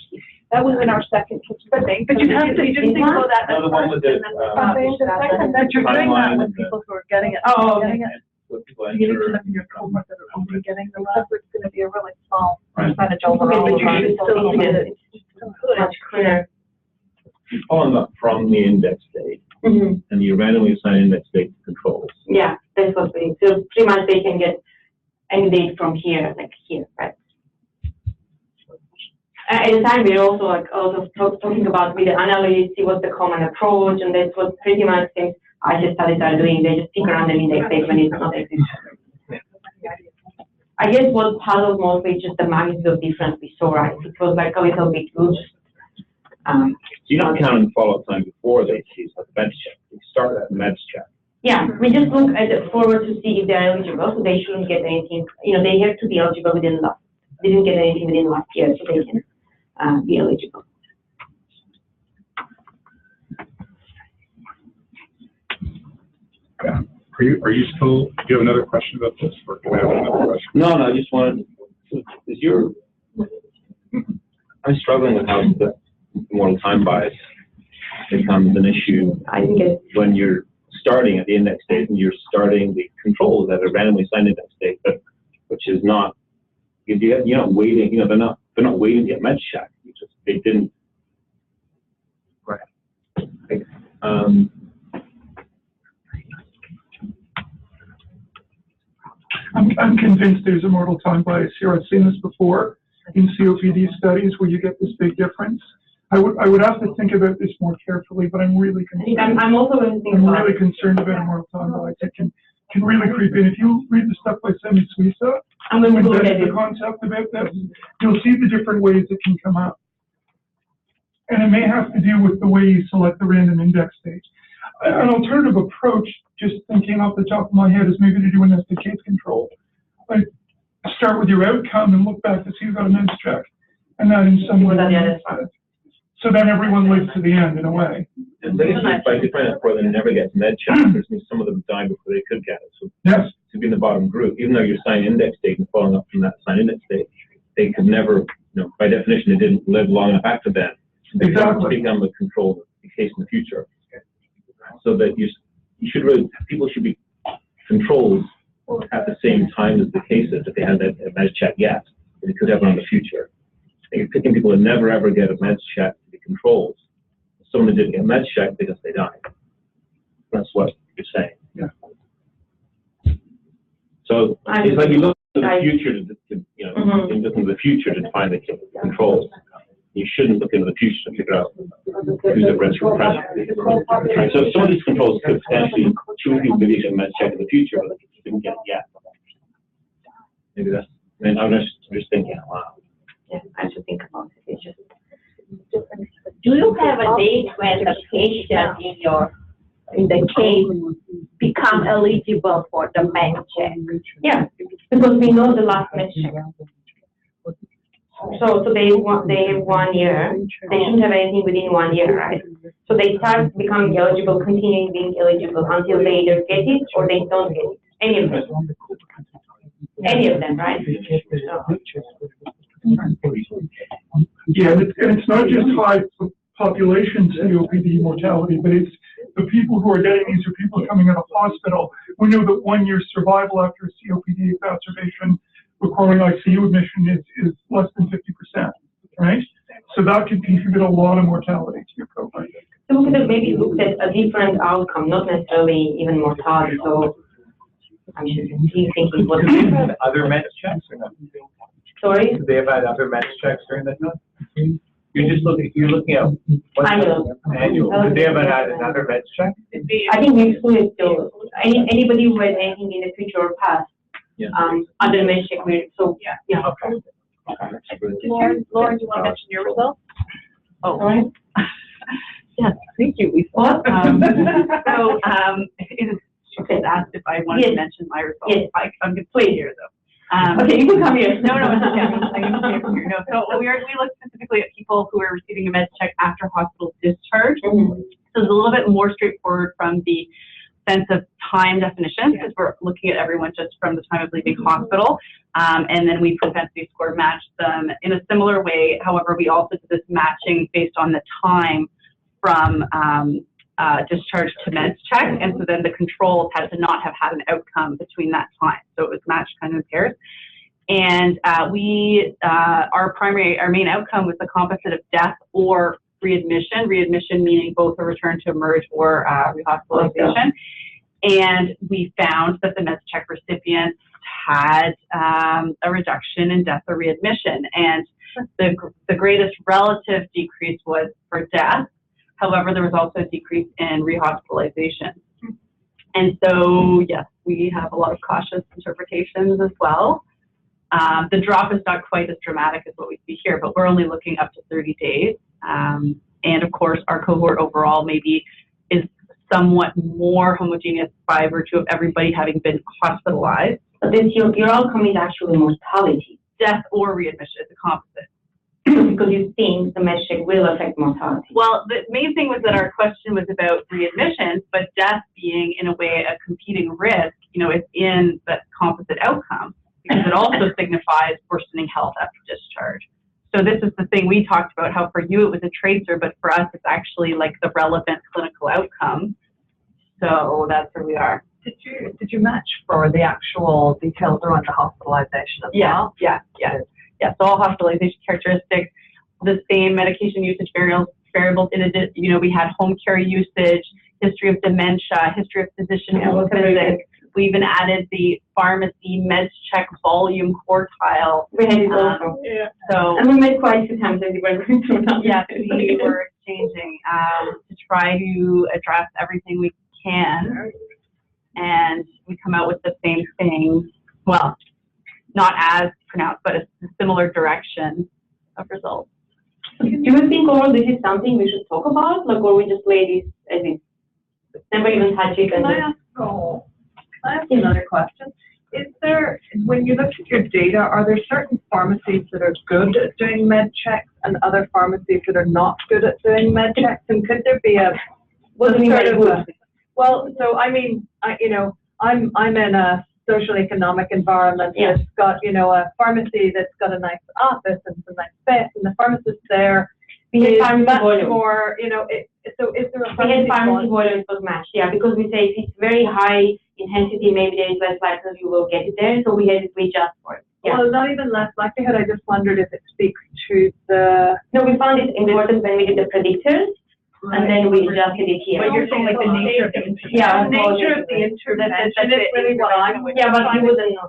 That was in our second kitchen. But you just think about that. No, the one with the that you're doing that with people who are getting it. Oh, getting it. You need to look in your cohort that are only getting the lab. It's going to be a really small percentage overall. But you should still see it. It's much clearer. You follow up from the index date, and you randomly assign index date to controls. Yeah, that's what we. So pretty much they can get any date from here, like here, right? At the time, we're also talking about with the analysts, see what's the common approach, and that's what pretty much things ISIS studies are doing. They just pick a random index date when it's not existing. I guess what puzzled mostly is just the magnitude of difference we saw, right? It was like a little bit loose. So you're not counting follow-up time before they choose like the MedsCheck. You start at MedsCheck. Yeah, we just look at it forward to see if they're eligible, so they shouldn't get anything. They have to be eligible within last. They didn't get anything within last year, so they can be eligible. Yeah. Are you still? Do you have another question about this, or do I have another question? No, I just wanted. I'm struggling with how the immortal time bias becomes an issue when you're starting at the index date and you're starting the controls at a randomly assigned index date, but which is not. You're not waiting. They're not waiting to get MedsCheck. They didn't. Right. I'm convinced there's a mortal time bias here. I've seen this before in COPD studies where you get this big difference. I would have to think about this more carefully, but I'm really concerned. I'm also going to think I'm really concerned about a mortal time bias. It can really creep in. If you read the stuff by Semi Suisa, I'm going to look at the concept about this, you'll see the different ways it can come up. And it may have to do with the way you select the random index date. An alternative approach, just thinking off the top of my head, is maybe to do an nested case control. Like, start with your outcome and look back to see who got a MedsCheck, and that in some way. So then everyone lives to the end in a way. And by different before they never get MedsCheck, there's some of them die before they could get it. So yes, to be in the bottom group, even though you're assigned index date and following up from that assigned index date, they could never, by definition, they didn't live long enough after that. They can't become a control case in the future. So that people should be controls at the same time as the cases if they had that MedsCheck yet. They could have one in the future. You're picking people that never ever get a MedsCheck to be controls. Someone that didn't get a MedsCheck because they died. That's what you're saying. Yeah. So it's like you look to the future you look to the future to define the controls. You shouldn't look into the future to figure out who's at risk for present. Right? So some of these controls could potentially choose people maybe get MedsCheck in the future, but you didn't get it yet. Maybe that's, I mean, I'm just thinking out loud. Yeah, I should think about it. It's just Do you have a date when the patient in the case become eligible for the MedsCheck? yeah, because we know the last MedsCheck. So they have 1 year. They shouldn't have anything within 1 year, right? So they start becoming eligible, continuing being eligible until they either get it or they don't get it. Any of them. Any of them, right? Yeah, and it's not just high population COPD mortality, but it's the people who are getting these are people coming out of hospital. We know that 1 year survival after a COPD exacerbation requiring ICU admission is less than 50%, right? So that could contribute a lot of mortality to your profile. So we could have maybe looked at a different outcome, not necessarily even mortality. So I'm just thinking what Other MedsChecks or not? sorry? Do they have had other MedsChecks during that time? You're looking at what's Annual. annual. Do they have had another MedsCheck? I think we excluded still anybody who had anything in the future or past. Under MedsCheck, so yeah. Okay. Lauren, do you want to mention your results? Oh, Sorry? yes, thank you, Lisa. She just asked if I wanted to mention my results. Yes. I'm going to play here, though. Okay, you can come here. No, it's okay. I'm going to stay over here. No, so we looked specifically at people who are receiving a MedsCheck after hospital discharge. Mm-hmm. So it's a little bit more straightforward from the sense of time definition, because we're looking at everyone just from the time of leaving hospital. And then we propensity score matched them in a similar way. However, we also did this matching based on the time from discharge to MedsCheck. And so then the controls had to not have had an outcome between that time. So it was matched kind of in pairs. And our main outcome was the composite of death or readmission. Readmission meaning both a return to emerge or rehospitalization. And we found that the MedsCheck recipients had a reduction in death or readmission. And the greatest relative decrease was for death. However, there was also a decrease in rehospitalization. And so, yes, we have a lot of cautious interpretations as well. The drop is not quite as dramatic as what we see here, but we're only looking up to 30 days. And of course, our cohort overall maybe is somewhat more homogeneous by virtue of everybody having been hospitalized. But this your outcome is actually mortality. Death or readmission is a composite. Because you think the MedsCheck will affect mortality. Well, the main thing was that our question was about readmissions, but death being in a way a competing risk, is in the composite outcome, because it also signifies worsening health after discharge. So this is the thing we talked about, how for you it was a tracer, but for us it's actually like the relevant clinical outcome. So that's where we are. Did you match for the actual details around the hospitalization as well? Yeah. So all hospitalization characteristics, the same medication usage variables. In addition, we had home care usage, history of dementia, history of physician visit. We even added the pharmacy MedsCheck volume quartile. We had it also. So, and we made quite a few times as we were going through that. Yes, we were exchanging to try to address everything we can. And we come out with the same thing. Well, not as pronounced, but a similar direction of results. Do you think all this is something we should talk about? Like, or we just lay this as it? Never even touch it. Can I ask another question? Is there, when you look at your data, are there certain pharmacies that are good at doing MedsChecks and other pharmacies that are not good at doing MedsChecks? And could there be What do you mean by good? Well, so I mean, I'm in a social economic environment that's got, a pharmacy that's got a nice office and some nice space, and the pharmacist there is much more, so is there a pharmacy volume was matched, because we say if it's very high intensity, maybe there is less likelihood you will get it there, so we had to adjust for it. Well, not even less likelihood, I just wondered if it speaks to the... No, we found it important when we did the predictors. Right. And then we adjusted it here. But you're saying like the nature of the intervention. Yeah, the nature of the intervention is really what I'm... Yeah, but you wouldn't know.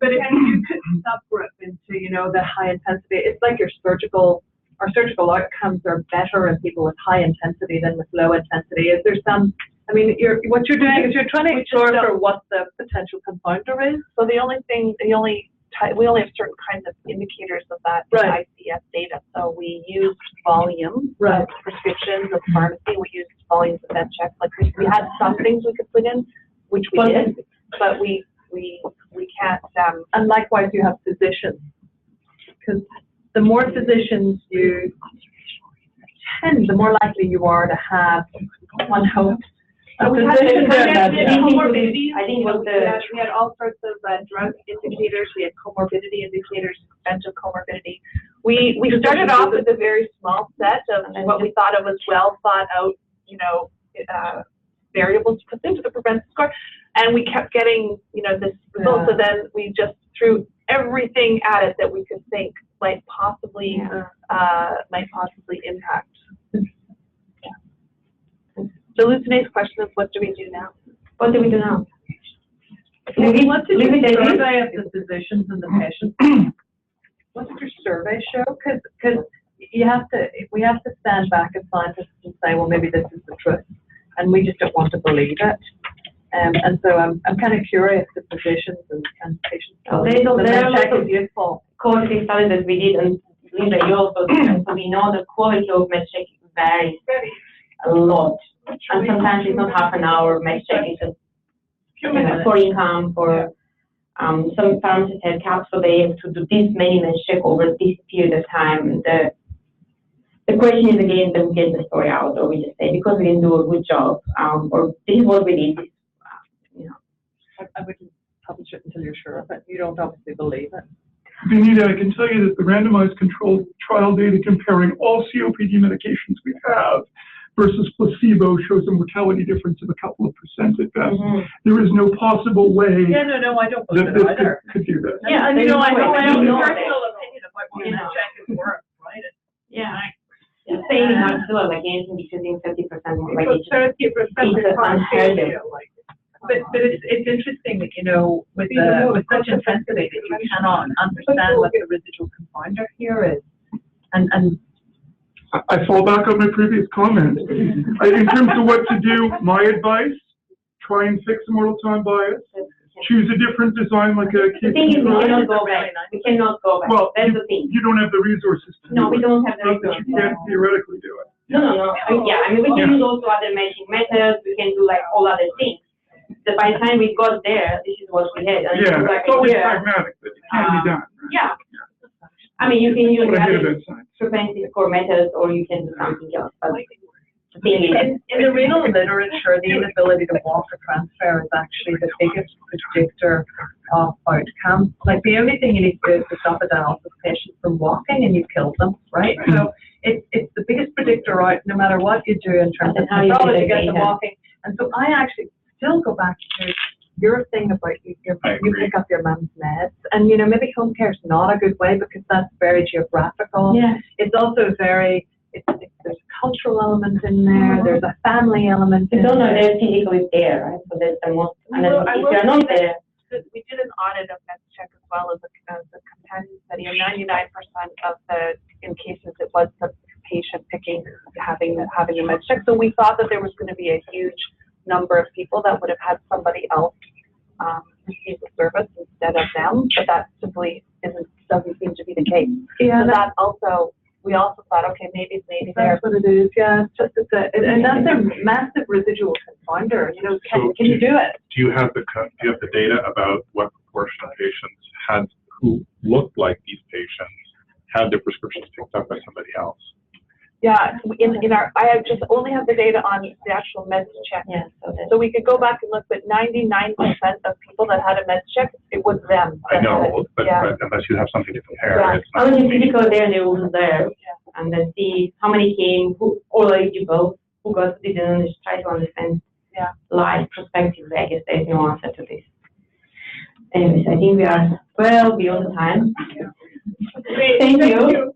But if you could subgroup into, the high intensity, it's like your surgical our surgical outcomes are better in people with high intensity than with low intensity? Is there some, I mean, what you're doing is you're trying to explore for what the potential confounder is. So we only have certain kinds of indicators of that in ICS data. So we use volume of prescriptions of pharmacy. We use volumes of MedsCheck. Like we had some things we could put in, which we did, but we can't. And likewise, you have physicians, because the more physicians you attend, the more likely you are to have, one hopes, we had comorbidities. I think we had all sorts of drug indicators. We had comorbidity indicators, preventive comorbidity. We started off with a very small set of what we thought of as well thought out, variables to put into the preventive score, and we kept getting, this result. So then we just threw everything at it that we could think might possibly impact. So Lucine's question is, what do we do now? What do we do now? What did your survey of the physicians and the patients? What did your survey show? Because we have to stand back as scientists and say, well, maybe this is the truth, and we just don't want to believe it. And so I'm kind of curious the physicians and patients. There are lots of useful quality studies that we did, and Linda, you also did, and so we know the quality of MedsCheck varies a lot. And sometimes it's not half an hour MedsCheck, it's just for income, for some pharmacists have caps, so they have to do this many MedsCheck over this period of time. The question is again, do we get the story out, or we just say because we didn't do a good job, or this is what we did. I wouldn't publish it until you're sure of it. You don't obviously believe it. Benita, I can tell you that the randomized controlled trial data comparing all COPD medications we have versus placebo shows a mortality difference of a couple of percent at best. There is no possible way I don't believe that it this either. could do that. Yeah, and I know my own personal opinion of what MedsCheck is worth, right? Saying how to do it, like anything between 30% more, like Because 30% it's unheard of. But it's interesting that, with such intensity that you cannot understand what the residual confounder here is. And I fall back on my previous comment. In terms of what to do, my advice, try and fix the mortal time bias. Choose a different design, like a case. The thing is, we cannot go back. We cannot go back. Well, that's the thing. You don't have the resources to do it. We don't have the Not that resources. you can't theoretically do it. No. I mean, we can use also other matching methods. We can do like all other things. So by the time we got there, this is what we had. And Yeah, like it's always pragmatic, but it can be done. Yeah. I mean, you can use What I hate other about science. propensity score methods, or you can do something else. But the thing is, in the renal literature, the inability to walk or transfer is actually the biggest predictor of outcome. Like the only thing you need to do is to stop a dialysis patient from walking, and you kill them, right? So it's the biggest predictor out, no matter what you do in terms of how you control do to get them data. walking. And so I actually still go back to your thing about you pick up your mum's meds, and maybe home care is not a good way because that's very geographical. Yeah. It's also very there's a cultural element in there. There's a family element. you don't know they're physically there, right? So that's the most. And then if they're not there, We did an audit of MedsCheck as well as a companion study, and 99% of in cases it was the patient picking having a MedsCheck. So we thought that there was going to be a huge number of people that would have had somebody else receive the service instead of them, but that simply doesn't seem to be the case. Yeah, so that also, we also thought, okay, maybe that's there. what it is. Yeah, it's just and that's a massive residual confounder. Can you do it? Do you have the data about what proportion of patients who looked like these patients had their prescriptions picked up by somebody else? Yeah, I just only have the data on the actual MedsCheck. yeah. So we could go back and look, but 99% of people that had a MedsCheck, it was them. I know, but Yeah. unless you have something to compare, Yeah. it's I not. was in physical there, they were there, and then see how many came, who all eligible, who didn't, try to understand. Yeah. Live prospectively, I guess there's no answer to this. Anyways, I think we are well beyond the time. Great. Thank you.